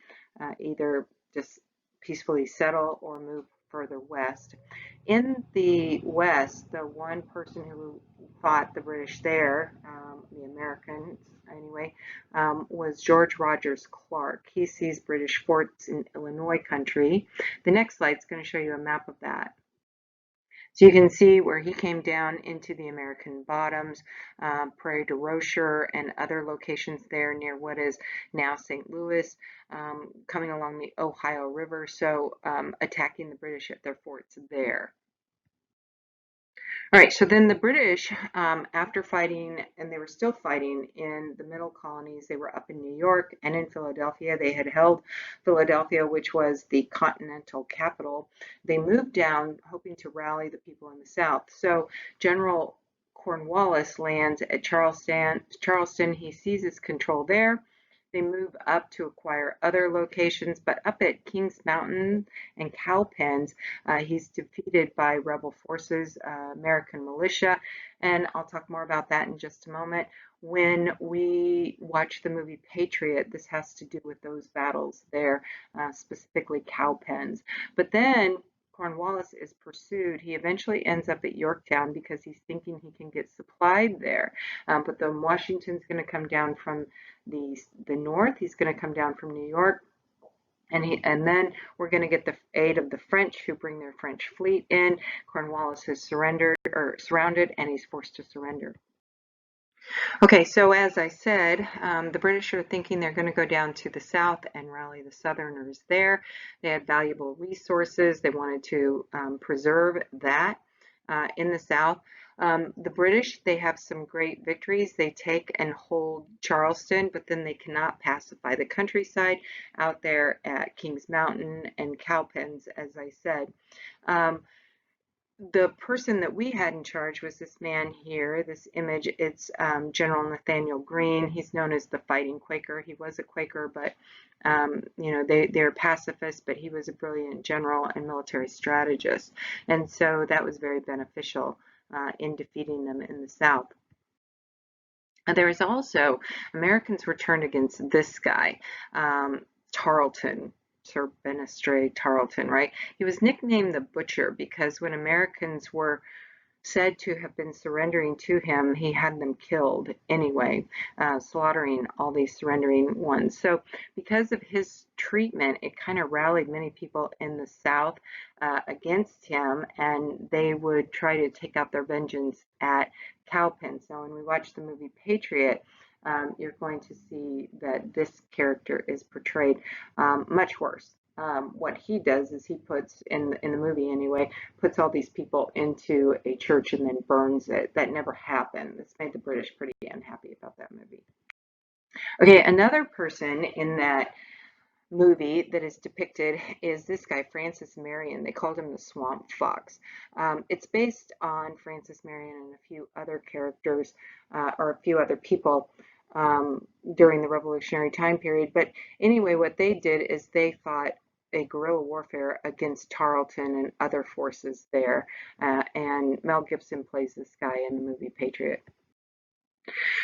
either just peacefully settle or move further west. In the West, the one person who fought the British there, the Americans anyway, was George Rogers Clark. He sees British forts in Illinois country. The next slide is going to show you a map of that. So you can see where he came down into the American bottoms, Prairie du Rocher, and other locations there near what is now St. Louis, coming along the Ohio River, so attacking the British at their forts there. All right, so then the British, after fighting, and they were still fighting in the middle colonies, they were up in New York and in Philadelphia. They had held Philadelphia, which was the continental capital. They moved down, hoping to rally the people in the South. So General Cornwallis lands at Charleston. He seizes control there. They move up to acquire other locations, but up at Kings Mountain and Cowpens, he's defeated by rebel forces, American militia, and I'll talk more about that in just a moment. When we watch the movie Patriot, this has to do with those battles there, specifically Cowpens. But then Cornwallis is pursued. He eventually ends up at Yorktown because he's thinking he can get supplied there. But then Washington's going to come down from the north. He's going to come down from New York. And then we're going to get the aid of the French, who bring their French fleet in. Cornwallis is surrounded, and he's forced to surrender. Okay, so as I said, the British are thinking they're going to go down to the south and rally the Southerners there. They had valuable resources. They wanted to preserve that in the south. The British, they have some great victories. They take and hold Charleston, but then they cannot pacify the countryside out there at Kings Mountain and Cowpens, as I said. Um, the person that we had in charge was this man here, this image. It's General Nathaniel Greene. He's known as the Fighting Quaker. He was a Quaker, but they're pacifists, but he was a brilliant general and military strategist. And so that was very beneficial in defeating them in the South. There is also, Americans were turned against this guy, Tarleton, Sir Benestray Tarleton, right? He was nicknamed the Butcher because when Americans were said to have been surrendering to him, he had them killed anyway, slaughtering all these surrendering ones. So, because of his treatment, it kind of rallied many people in the South against him, and they would try to take out their vengeance at Cowpens. Now, when we watch the movie Patriot, you're going to see that this character is portrayed much worse. What he does is he puts in the movie anyway, puts all these people into a church and then burns it. That never happened. This made the British pretty unhappy about that movie. Okay, another person in that movie that is depicted is this guy, Francis Marion. They called him the Swamp Fox. It's based on Francis Marion and a few other characters or a few other people during the Revolutionary time period. But anyway, what they did is they fought a guerrilla warfare against Tarleton and other forces there. And Mel Gibson plays this guy in the movie Patriot.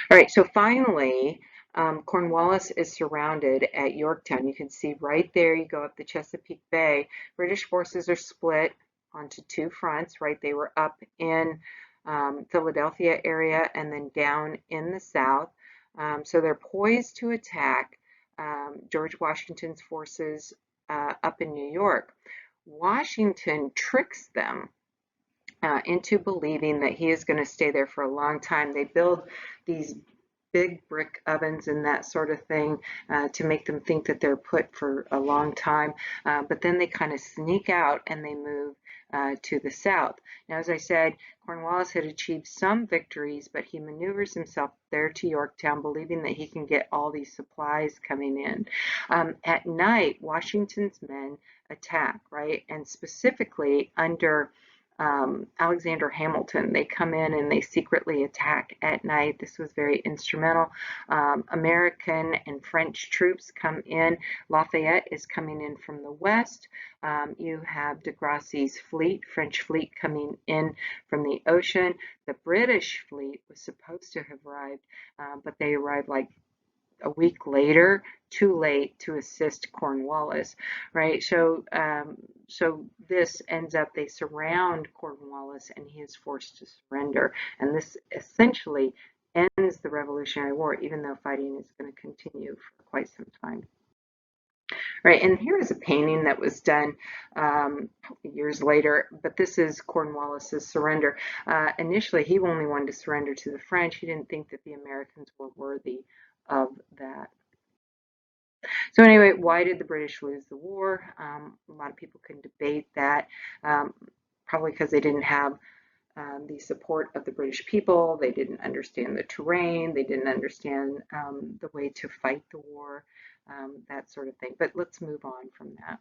All right, so finally, Cornwallis is surrounded at Yorktown. You can see right there, you go up the Chesapeake Bay. British forces are split onto two fronts, right? They were up in Philadelphia area and then down in the south. So they're poised to attack George Washington's forces up in New York. Washington tricks them into believing that he is going to stay there for a long time. They build these big brick ovens and that sort of thing to make them think that they're put for a long time. But then they kind of sneak out and they move to the south. Now, as I said, Cornwallis had achieved some victories, but he maneuvers himself there to Yorktown, believing that he can get all these supplies coming in. At night, Washington's men attack, right? And specifically under Alexander Hamilton. They come in and they secretly attack at night. This was very instrumental. American and French troops come in. Lafayette is coming in from the west. You have de Grassy's fleet, French fleet, coming in from the ocean. The British fleet was supposed to have arrived, but they arrived like a week later, too late to assist Cornwallis, right? So this ends up, they surround Cornwallis and he is forced to surrender. And this essentially ends the Revolutionary War, even though fighting is going to continue for quite some time. Right, and here is a painting that was done years later, but this is Cornwallis's surrender. Initially, he only wanted to surrender to the French. He didn't think that the Americans were worthy of that. So anyway, why did the British lose the war? A lot of people can debate that. Probably because they didn't have the support of the British people. They didn't understand the terrain. They didn't understand the way to fight the war, that sort of thing. But let's move on from that.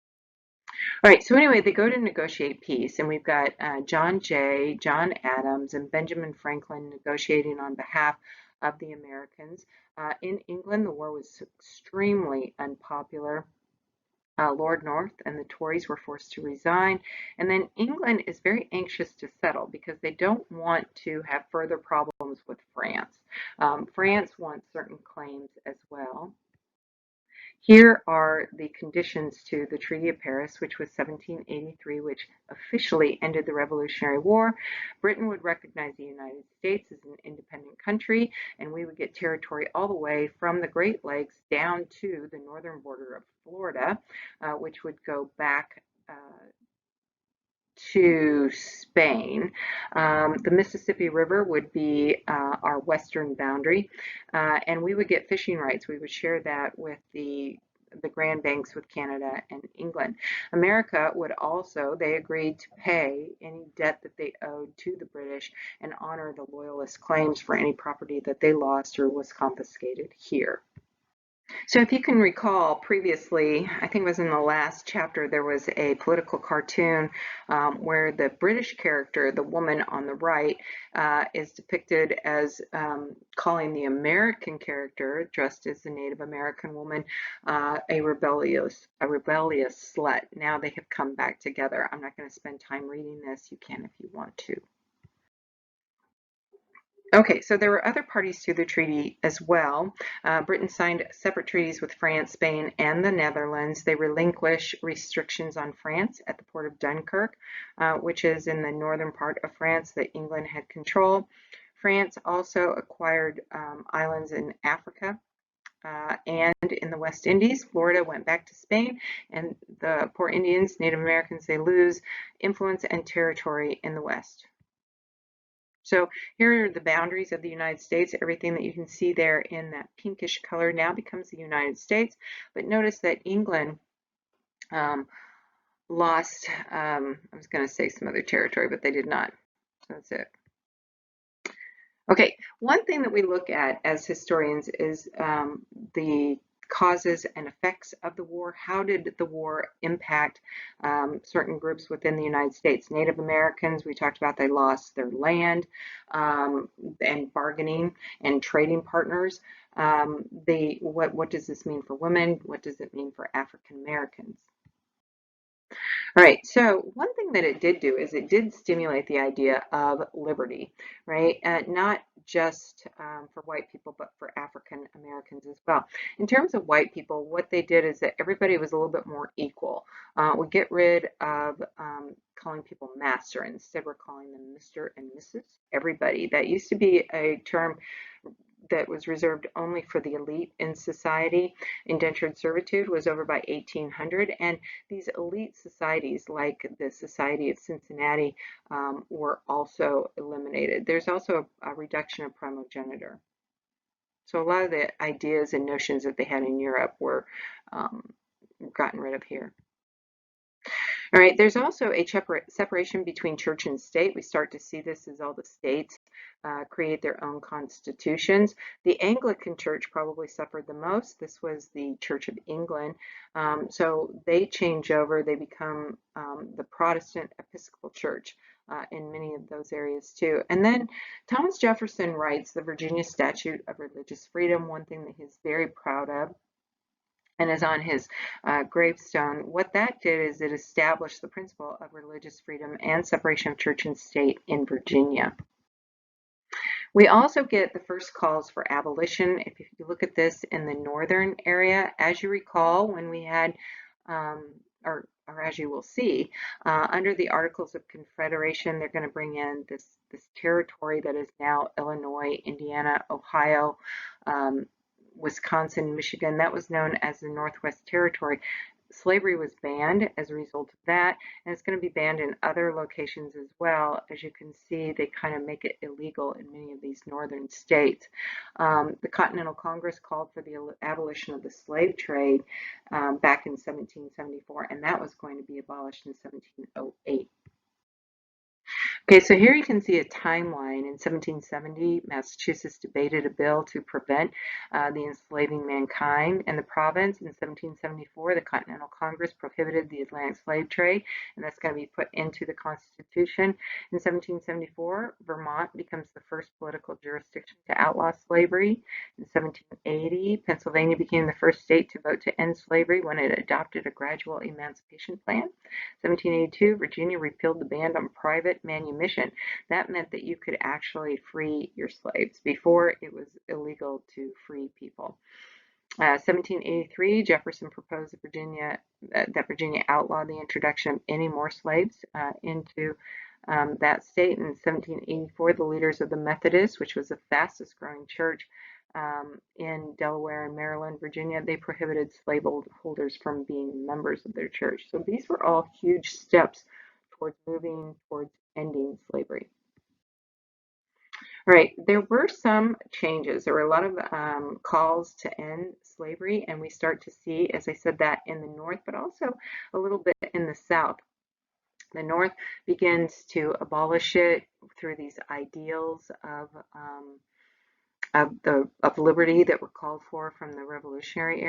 All right, so anyway, they go to negotiate peace, and we've got John Jay, John Adams, and Benjamin Franklin negotiating on behalf of the Americans. In England, the war was extremely unpopular. Lord North and the Tories were forced to resign. And then England is very anxious to settle because they don't want to have further problems with France. France wants certain claims as well. Here are the conditions to the Treaty of Paris, which was 1783, which officially ended the Revolutionary War. Britain would recognize the United States as an independent country, and we would get territory all the way from the Great Lakes down to the northern border of Florida, which would go back to Spain. The Mississippi River would be our western boundary, and we would get fishing rights. We would share that with the Grand Banks with Canada and England. America would also, they agreed to pay any debt that they owed to the British and honor the Loyalist claims for any property that they lost or was confiscated here. So if you can recall previously, I think it was in the last chapter, there was a political cartoon where the British character, the woman on the right, is depicted as calling the American character, dressed as the Native American woman, a rebellious slut. Now they have come back together. I'm not going to spend time reading this. You can if you want to. Okay, so there were other parties to the treaty as well. Britain signed separate treaties with France, Spain, and the Netherlands. They relinquished restrictions on France at the port of Dunkirk, which is in the northern part of France that England had control. France also acquired islands in Africa and in the West Indies. Florida went back to Spain, and the poor Indians, Native Americans, they lose influence and territory in the West. So here are the boundaries of the United States. Everything that you can see there in that pinkish color now becomes the United States. But notice that England lost, I was going to say some other territory, but they did not. So that's it. Okay, one thing that we look at as historians is the causes and effects of the war. How did the war impact certain groups within the United States? Native Americans, we talked about, they lost their land and bargaining and trading partners. What does this mean for women? What does it mean for African Americans? All right, so one thing that it did do is it did stimulate the idea of liberty, right? Not just for white people, but for African Americans as well. In terms of white people, what they did is that everybody was a little bit more equal. We get rid of calling people master. Instead, we're calling them Mr. and Mrs. Everybody. That used to be a term that was reserved only for the elite in society. Indentured servitude was over by 1800, and these elite societies, like the Society of Cincinnati, were also eliminated. There's also a reduction of primogeniture. So a lot of the ideas and notions that they had in Europe were gotten rid of here. All right, there's also a separation between church and state. We start to see this as all the states create their own constitutions. The Anglican Church probably suffered the most. This was the Church of England. So they change over, they become the Protestant Episcopal Church in many of those areas too. And then Thomas Jefferson writes the Virginia Statute of Religious Freedom, one thing that he's very proud of and is on his gravestone. What that did is it established the principle of religious freedom and separation of church and state in Virginia. We also get the first calls for abolition. If you look at this in the northern area, as you recall, when we had, or as you will see, under the Articles of Confederation, they're going to bring in this territory that is now Illinois, Indiana, Ohio, Wisconsin, Michigan. That was known as the Northwest Territory. Slavery was banned as a result of that, and it's going to be banned in other locations as well. As you can see, they kind of make it illegal in many of these northern states. The Continental Congress called for the abolition of the slave trade back in 1774, and that was going to be abolished in 1708. Okay, so here you can see a timeline. In 1770, Massachusetts debated a bill to prevent the enslaving mankind in the province. In 1774, the Continental Congress prohibited the Atlantic slave trade, and that's going to be put into the Constitution. In 1774, Vermont becomes the first political jurisdiction to outlaw slavery. In 1780, Pennsylvania became the first state to vote to end slavery when it adopted a gradual emancipation plan. 1782, Virginia repealed the ban on private manumission. That meant that you could actually free your slaves. Before, it was illegal to free people. 1783, Jefferson proposed that Virginia outlaw the introduction of any more slaves into that state. In 1784, the leaders of the Methodists, which was the fastest growing church in Delaware and Maryland, Virginia, they prohibited slaveholders from being members of their church. So these were all huge steps towards moving towards ending slavery. All right, there were some changes. There were a lot of calls to end slavery, and we start to see, as I said, that in the North, but also a little bit in the South. The North begins to abolish it through these ideals of liberty that were called for from the Revolutionary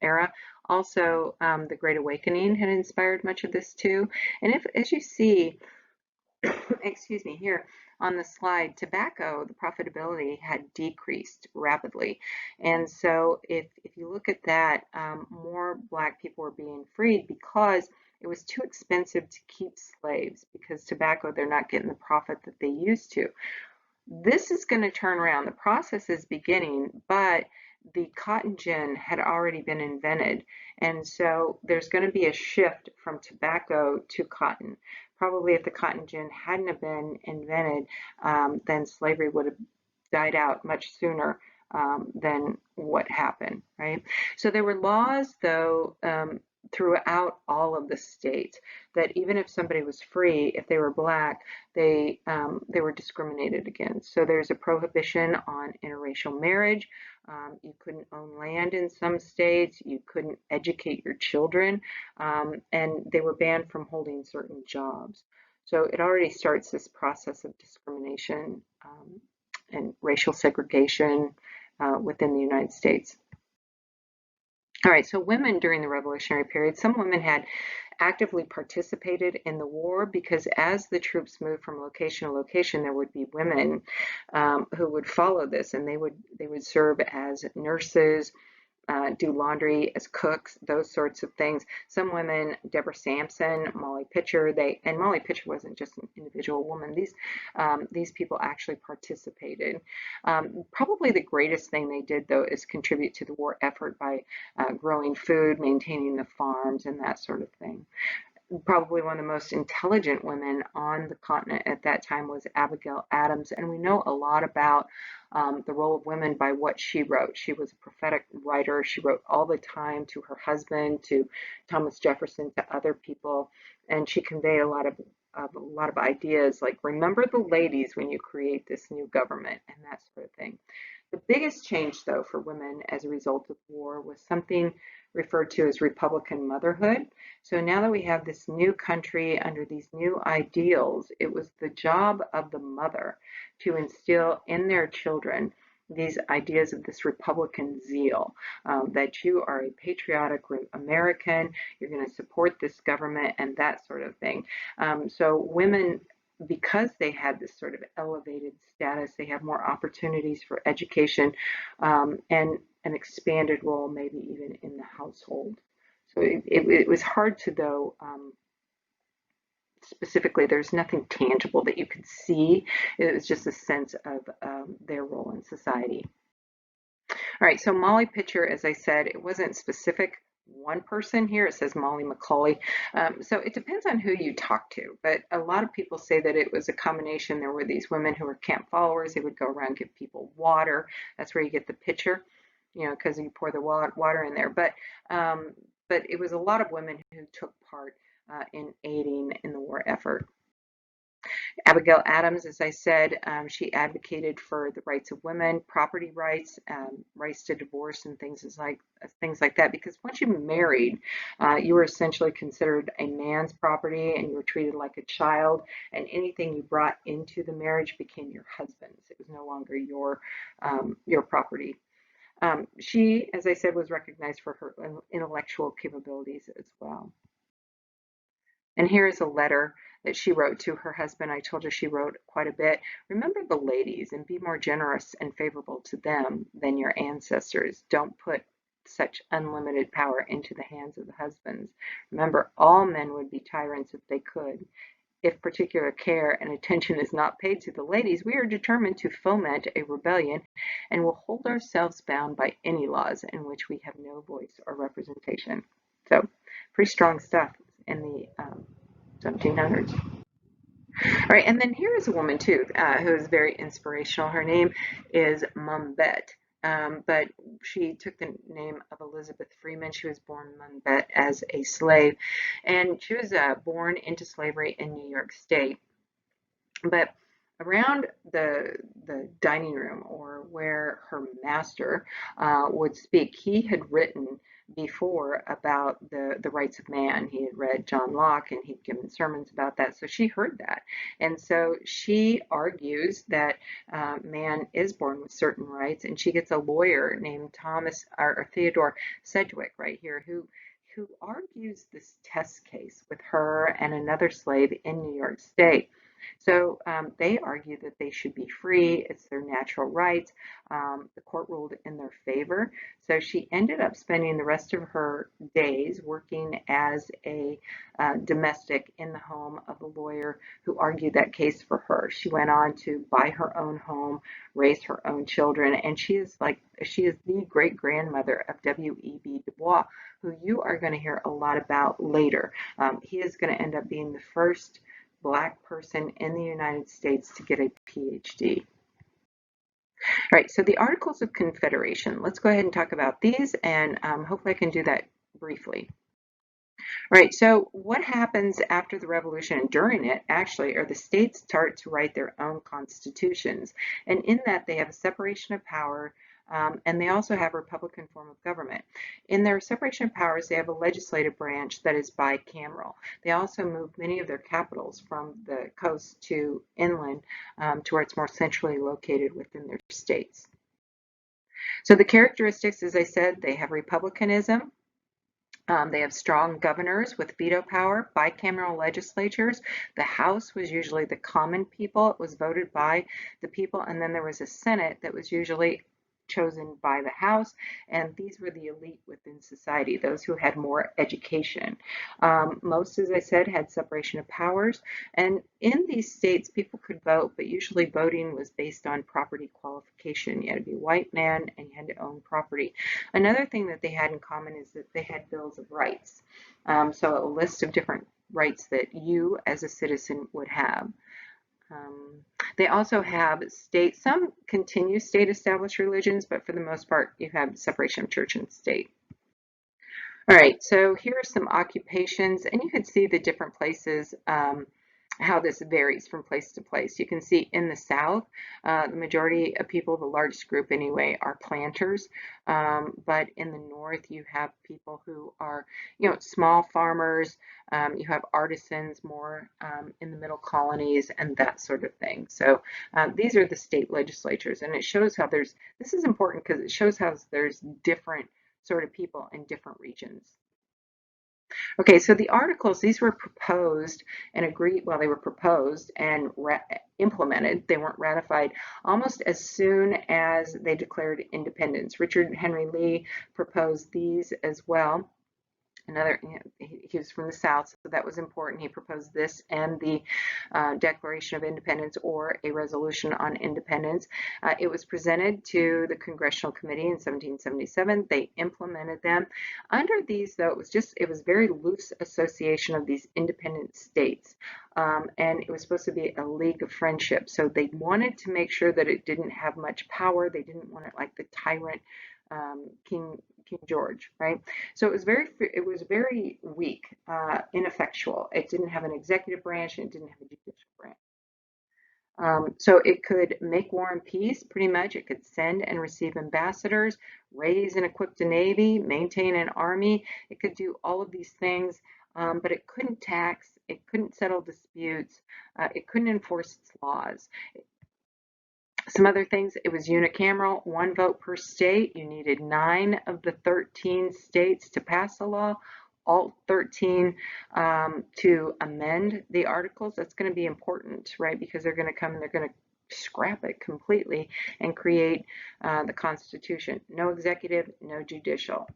era. Also, the Great Awakening had inspired much of this too. And if, as you see, excuse me, here on the slide, tobacco, the profitability had decreased rapidly. And so if you look at that, more Black people were being freed because it was too expensive to keep slaves, because tobacco, they're not getting the profit that they used to. This is going to turn around. The process is beginning, but the cotton gin had already been invented. And so there's going to be a shift from tobacco to cotton. Probably if the cotton gin hadn't have been invented, then slavery would have died out much sooner than what happened, right? So there were laws, though, throughout all of the states that even if somebody was free, if they were Black, they were discriminated against. So there's a prohibition on interracial marriage. You couldn't own land in some states. You couldn't educate your children, and they were banned from holding certain jobs. So it already starts this process of discrimination and racial segregation within the United States. All right, so women during the Revolutionary period, some women had actively participated in the war, because as the troops moved from location to location, there would be women who would follow this, and they would serve as nurses, do laundry, as cooks, those sorts of things. Some women, Deborah Sampson, Molly Pitcher, and Molly Pitcher wasn't just an individual woman. These people actually participated. Probably the greatest thing they did, though, is contribute to the war effort by growing food, maintaining the farms, and that sort of thing. Probably one of the most intelligent women on the continent at that time was Abigail Adams, and we know a lot about the role of women by what she wrote. She was a prophetic writer. She wrote all the time to her husband, to Thomas Jefferson, to other people, and she conveyed a lot of ideas like, remember the ladies when you create this new government, and that sort of thing. The biggest change, though, for women as a result of war was something referred to as Republican motherhood. So now that we have this new country under these new ideals, it was the job of the mother to instill in their children these ideas of this Republican zeal, that you are a patriotic American, you're going to support this government, and that sort of thing. So women, because they had this sort of elevated status, they have more opportunities for education, and an expanded role, maybe even in the household. So it was hard to, though, specifically, there's nothing tangible that you could see. It was just a sense of their role in society. All right, so Molly Pitcher, as I said, it wasn't specific one person here. It says Molly McCauley. So it depends on who you talk to, but a lot of people say that it was a combination. There were these women who were camp followers. They would go around, give people water. That's where you get the pitcher, because you pour the water in there. But it was a lot of women who took part in aiding in the war effort. Abigail Adams, as I said, she advocated for the rights of women, property rights, rights to divorce, and things like that. Because once you married, you were essentially considered a man's property, and you were treated like a child. And anything you brought into the marriage became your husband's. It was no longer your property. She, as I said, was recognized for her intellectual capabilities as well. And here is a letter that she wrote to her husband. I told you she wrote quite a bit. Remember the ladies and be more generous and favorable to them than your ancestors. Don't put such unlimited power into the hands of the husbands. Remember, all men would be tyrants if they could. If particular care and attention is not paid to the ladies, we are determined to foment a rebellion and will hold ourselves bound by any laws in which we have no voice or representation. So, pretty strong stuff in the 1700s. All right, and then here is a woman too who is very inspirational. Her name is Mum Bet. but she took the name of Elizabeth Freeman. She was born in Monbet as a slave, and she was born into slavery in New York State. But around the dining room, or where her master would speak, he had written before about the rights of man. He had read John Locke, and he'd given sermons about that, so she heard that. And so she argues that man is born with certain rights, and she gets a lawyer named Thomas or Theodore Sedgwick right here, who argues this test case with her and another slave in New York State. So they argue that they should be free. It's their natural rights. The court ruled in their favor. So she ended up spending the rest of her days working as a domestic in the home of a lawyer who argued that case for her. She went on to buy her own home, raise her own children, and she is the great grandmother of W.E.B. Du Bois, who you are going to hear a lot about later. He is going to end up being the first Black person in the United States to get a PhD. All right, so the Articles of Confederation. Let's go ahead and talk about these, and hopefully I can do that briefly. All right, so what happens after the revolution and during it actually are the states start to write their own constitutions. And in that they have a separation of power, and they also have a Republican form of government. In their separation of powers, they have a legislative branch that is bicameral. They also move many of their capitals from the coast to inland to where it's more centrally located within their states. So the characteristics, as I said, they have republicanism. They have strong governors with veto power, bicameral legislatures. The House was usually the common people. It was voted by the people. And then there was a Senate that was usually chosen by the House, and these were the elite within society, those who had more education. Most, as I said, had separation of powers, and in these states, people could vote, but usually voting was based on property qualification. You had to be a white man, and you had to own property. Another thing that they had in common is that they had bills of rights, so a list of different rights that you as a citizen would have. They also have some continue state established religions, but for the most part, you have separation of church and state. All right, so here are some occupations, and you can see the different places, how this varies from place to place. You can see in the South, the majority of people, the largest group anyway, are planters. But in the North, you have people who are, small farmers. You have artisans more in the middle colonies and that sort of thing. So these are the state legislatures, and it shows how this is important because it shows how there's different sort of people in different regions. Okay, so the articles, these were proposed and agreed, well, they were proposed and implemented. They weren't ratified almost as soon as they declared independence. Richard Henry Lee proposed these as well. He was from the South, so that was important. He proposed this and the Declaration of Independence, or a resolution on independence. It was presented to the Congressional Committee in 1777. They implemented them. Under these, though, it was very loose association of these independent states, and it was supposed to be a league of friendship. So they wanted to make sure that it didn't have much power. They didn't want it like the tyrant King George, right? So it was very weak, ineffectual. It didn't have an executive branch, and it didn't have a judicial branch. So it could make war and peace, pretty much. It could send and receive ambassadors, raise and equip the Navy, maintain an army. It could do all of these things, but it couldn't tax. It couldn't settle disputes. It couldn't enforce its laws. Some other things, it was unicameral, one vote per state. You needed 9 of the 13 states to pass a law, all 13 to amend the articles. That's going to be important, right? Because they're going to come and they're going to scrap it completely and create the Constitution. No executive, no judicial.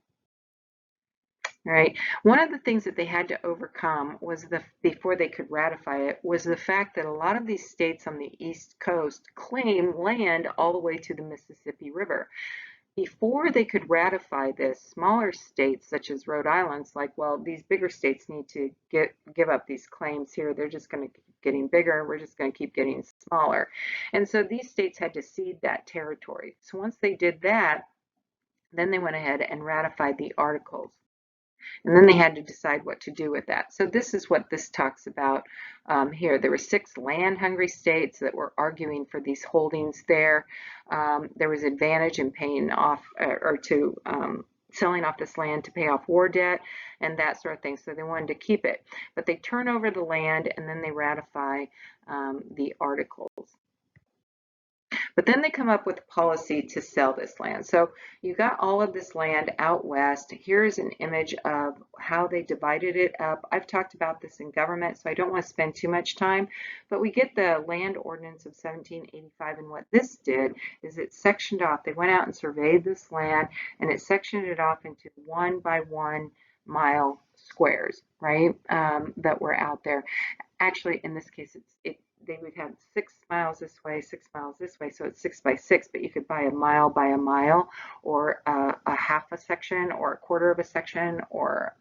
All right. One of the things that they had to overcome was before they could ratify it was the fact that a lot of these states on the East Coast claim land all the way to the Mississippi River. before they could ratify this, smaller states such as Rhode Island's like, well, these bigger states need to give up these claims here. They're just going to keep getting bigger. We're just going to keep getting smaller. And so these states had to cede that territory. So once they did that, then they went ahead and ratified the articles. And then they had to decide what to do with that. So this is what this talks about here. There were 6 land-hungry states that were arguing for these holdings there. There was advantage in paying off or to selling off this land to pay off war debt and that sort of thing. So they wanted to keep it. But they turn over the land and then they ratify the articles. But then they come up with a policy to sell this land. So you got all of this land out west. Here's an image of how they divided it up. I've talked about this in government, so I don't want to spend too much time, but we get the land ordinance of 1785, and what this did is it sectioned off. They went out and surveyed this land, and it sectioned it off into 1 by 1 mile squares, right, that were out there. Actually, in this case, they would have 6 miles this way, 6 miles this way, so it's 6 by 6, but you could buy a mile, or a half a section, or a quarter of a section, or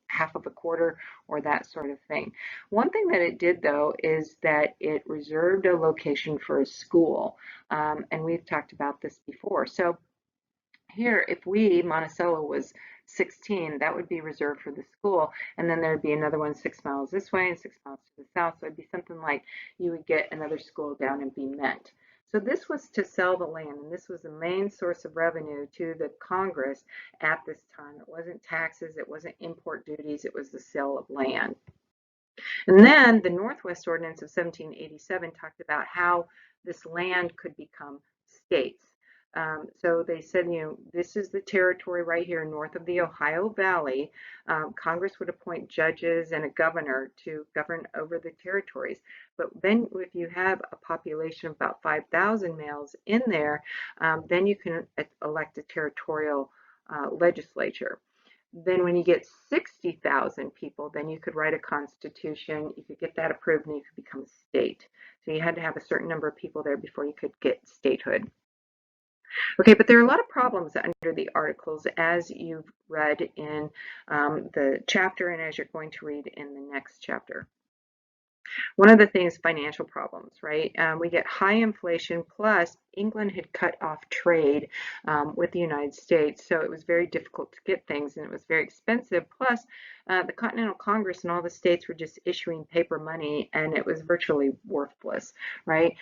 half of a quarter, or that sort of thing. One thing that it did, though, is that it reserved a location for a school, and we've talked about this before. So here, if Monticello was 16, that would be reserved for the school, and then there'd be another one 6 miles this way and 6 miles to the south. So it'd be something like you would get another school down in Bement. So this was to sell the land, and this was the main source of revenue to the Congress at this time. It wasn't taxes, it wasn't import duties, it was the sale of land. And then the Northwest Ordinance of 1787 talked about how this land could become states. So they said, this is the territory right here north of the Ohio Valley. Congress would appoint judges and a governor to govern over the territories. But then if you have a population of about 5,000 males in there, then you can elect a territorial legislature. Then when you get 60,000 people, then you could write a constitution, you could get that approved, and you could become a state. So you had to have a certain number of people there before you could get statehood. Okay, but there are a lot of problems under the articles, as you've read in the chapter and as you're going to read in the next chapter. One of the things, financial problems, right? We get high inflation, plus England had cut off trade with the United States, so it was very difficult to get things, and it was very expensive. Plus, the Continental Congress and all the states were just issuing paper money, and it was virtually worthless, right?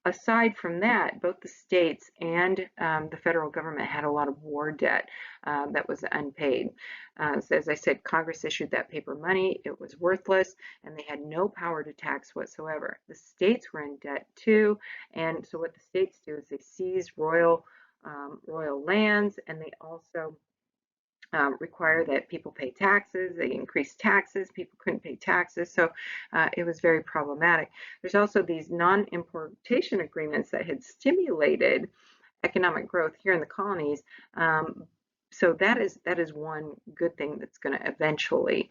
Aside from that, both the states and the federal government had a lot of war debt that was unpaid. So as I said, Congress issued that paper money. It was worthless, and they had no power to tax whatsoever. The states were in debt too, and so what the states do is they seize royal lands, and they also require that people pay taxes. They increased taxes. People couldn't pay taxes, so it was very problematic. There's also these non-importation agreements that had stimulated economic growth here in the colonies. So that is one good thing that's going to eventually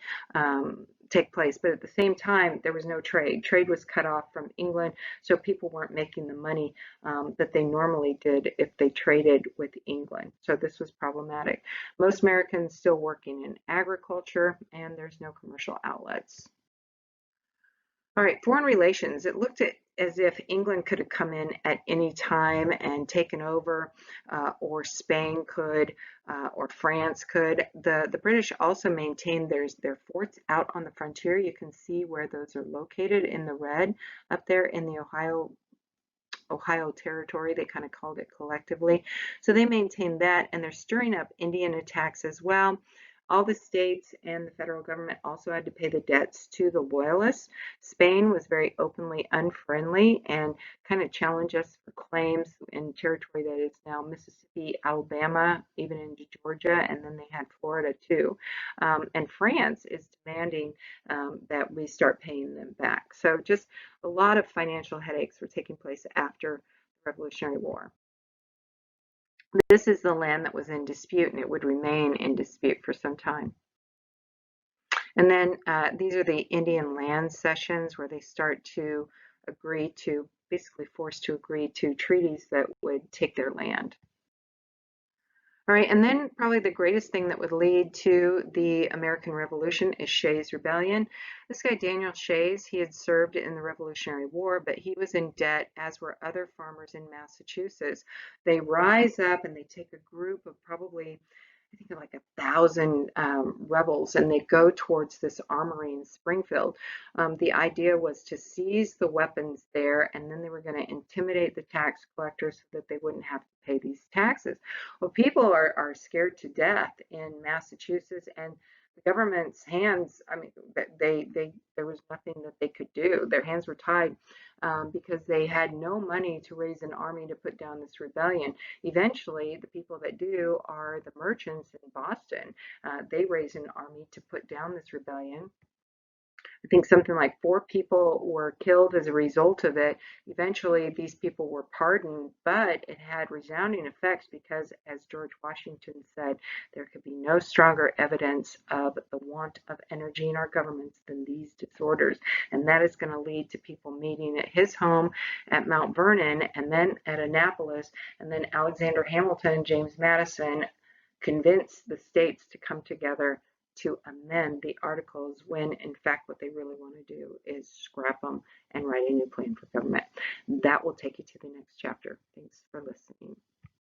take place. But at the same time, there was no trade. Trade was cut off from England, so people weren't making the money that they normally did if they traded with England. So this was problematic. Most Americans still working in agriculture, and there's no commercial outlets. All right, foreign relations. It looked as if England could have come in at any time and taken over, or Spain could, or France could. The British also maintained their forts out on the frontier. You can see where those are located in the red up there in the Ohio territory. They kind of called it collectively. So they maintained that, and they're stirring up Indian attacks as well. All the states and the federal government also had to pay the debts to the Loyalists. Spain was very openly unfriendly and kind of challenged us for claims in territory that is now Mississippi, Alabama, even into Georgia, and then they had Florida too. And France is demanding that we start paying them back. So just a lot of financial headaches were taking place after the Revolutionary War. This is the land that was in dispute, and it would remain in dispute for some time. And then these are the Indian land cessions, where they start to agree to, basically forced to agree to treaties that would take their land. All right, and then probably the greatest thing that would lead to the American Revolution is Shays' Rebellion. This guy, Daniel Shays, he had served in the Revolutionary War, but he was in debt, as were other farmers in Massachusetts. They rise up and they take a group of probably, I think, like 1,000 rebels, and they go towards this armory in Springfield. The idea was to seize the weapons there, and then they were going to intimidate the tax collectors so that they wouldn't have to pay these taxes. Well, people are scared to death in Massachusetts, and the government's hands, I mean, there was nothing that they could do. Their hands were tied because they had no money to raise an army to put down this rebellion. Eventually, the people that do are the merchants in Boston. They raise an army to put down this rebellion. I think something like 4 people were killed as a result of it. Eventually, these people were pardoned, but it had resounding effects because, as George Washington said, there could be no stronger evidence of the want of energy in our governments than these disorders. And that is going to lead to people meeting at his home at Mount Vernon and then at Annapolis, and then Alexander Hamilton, James Madison convince the states to come together to amend the articles when in fact what they really want to do is scrap them and write a new plan for government. That will take you to the next chapter. Thanks for listening.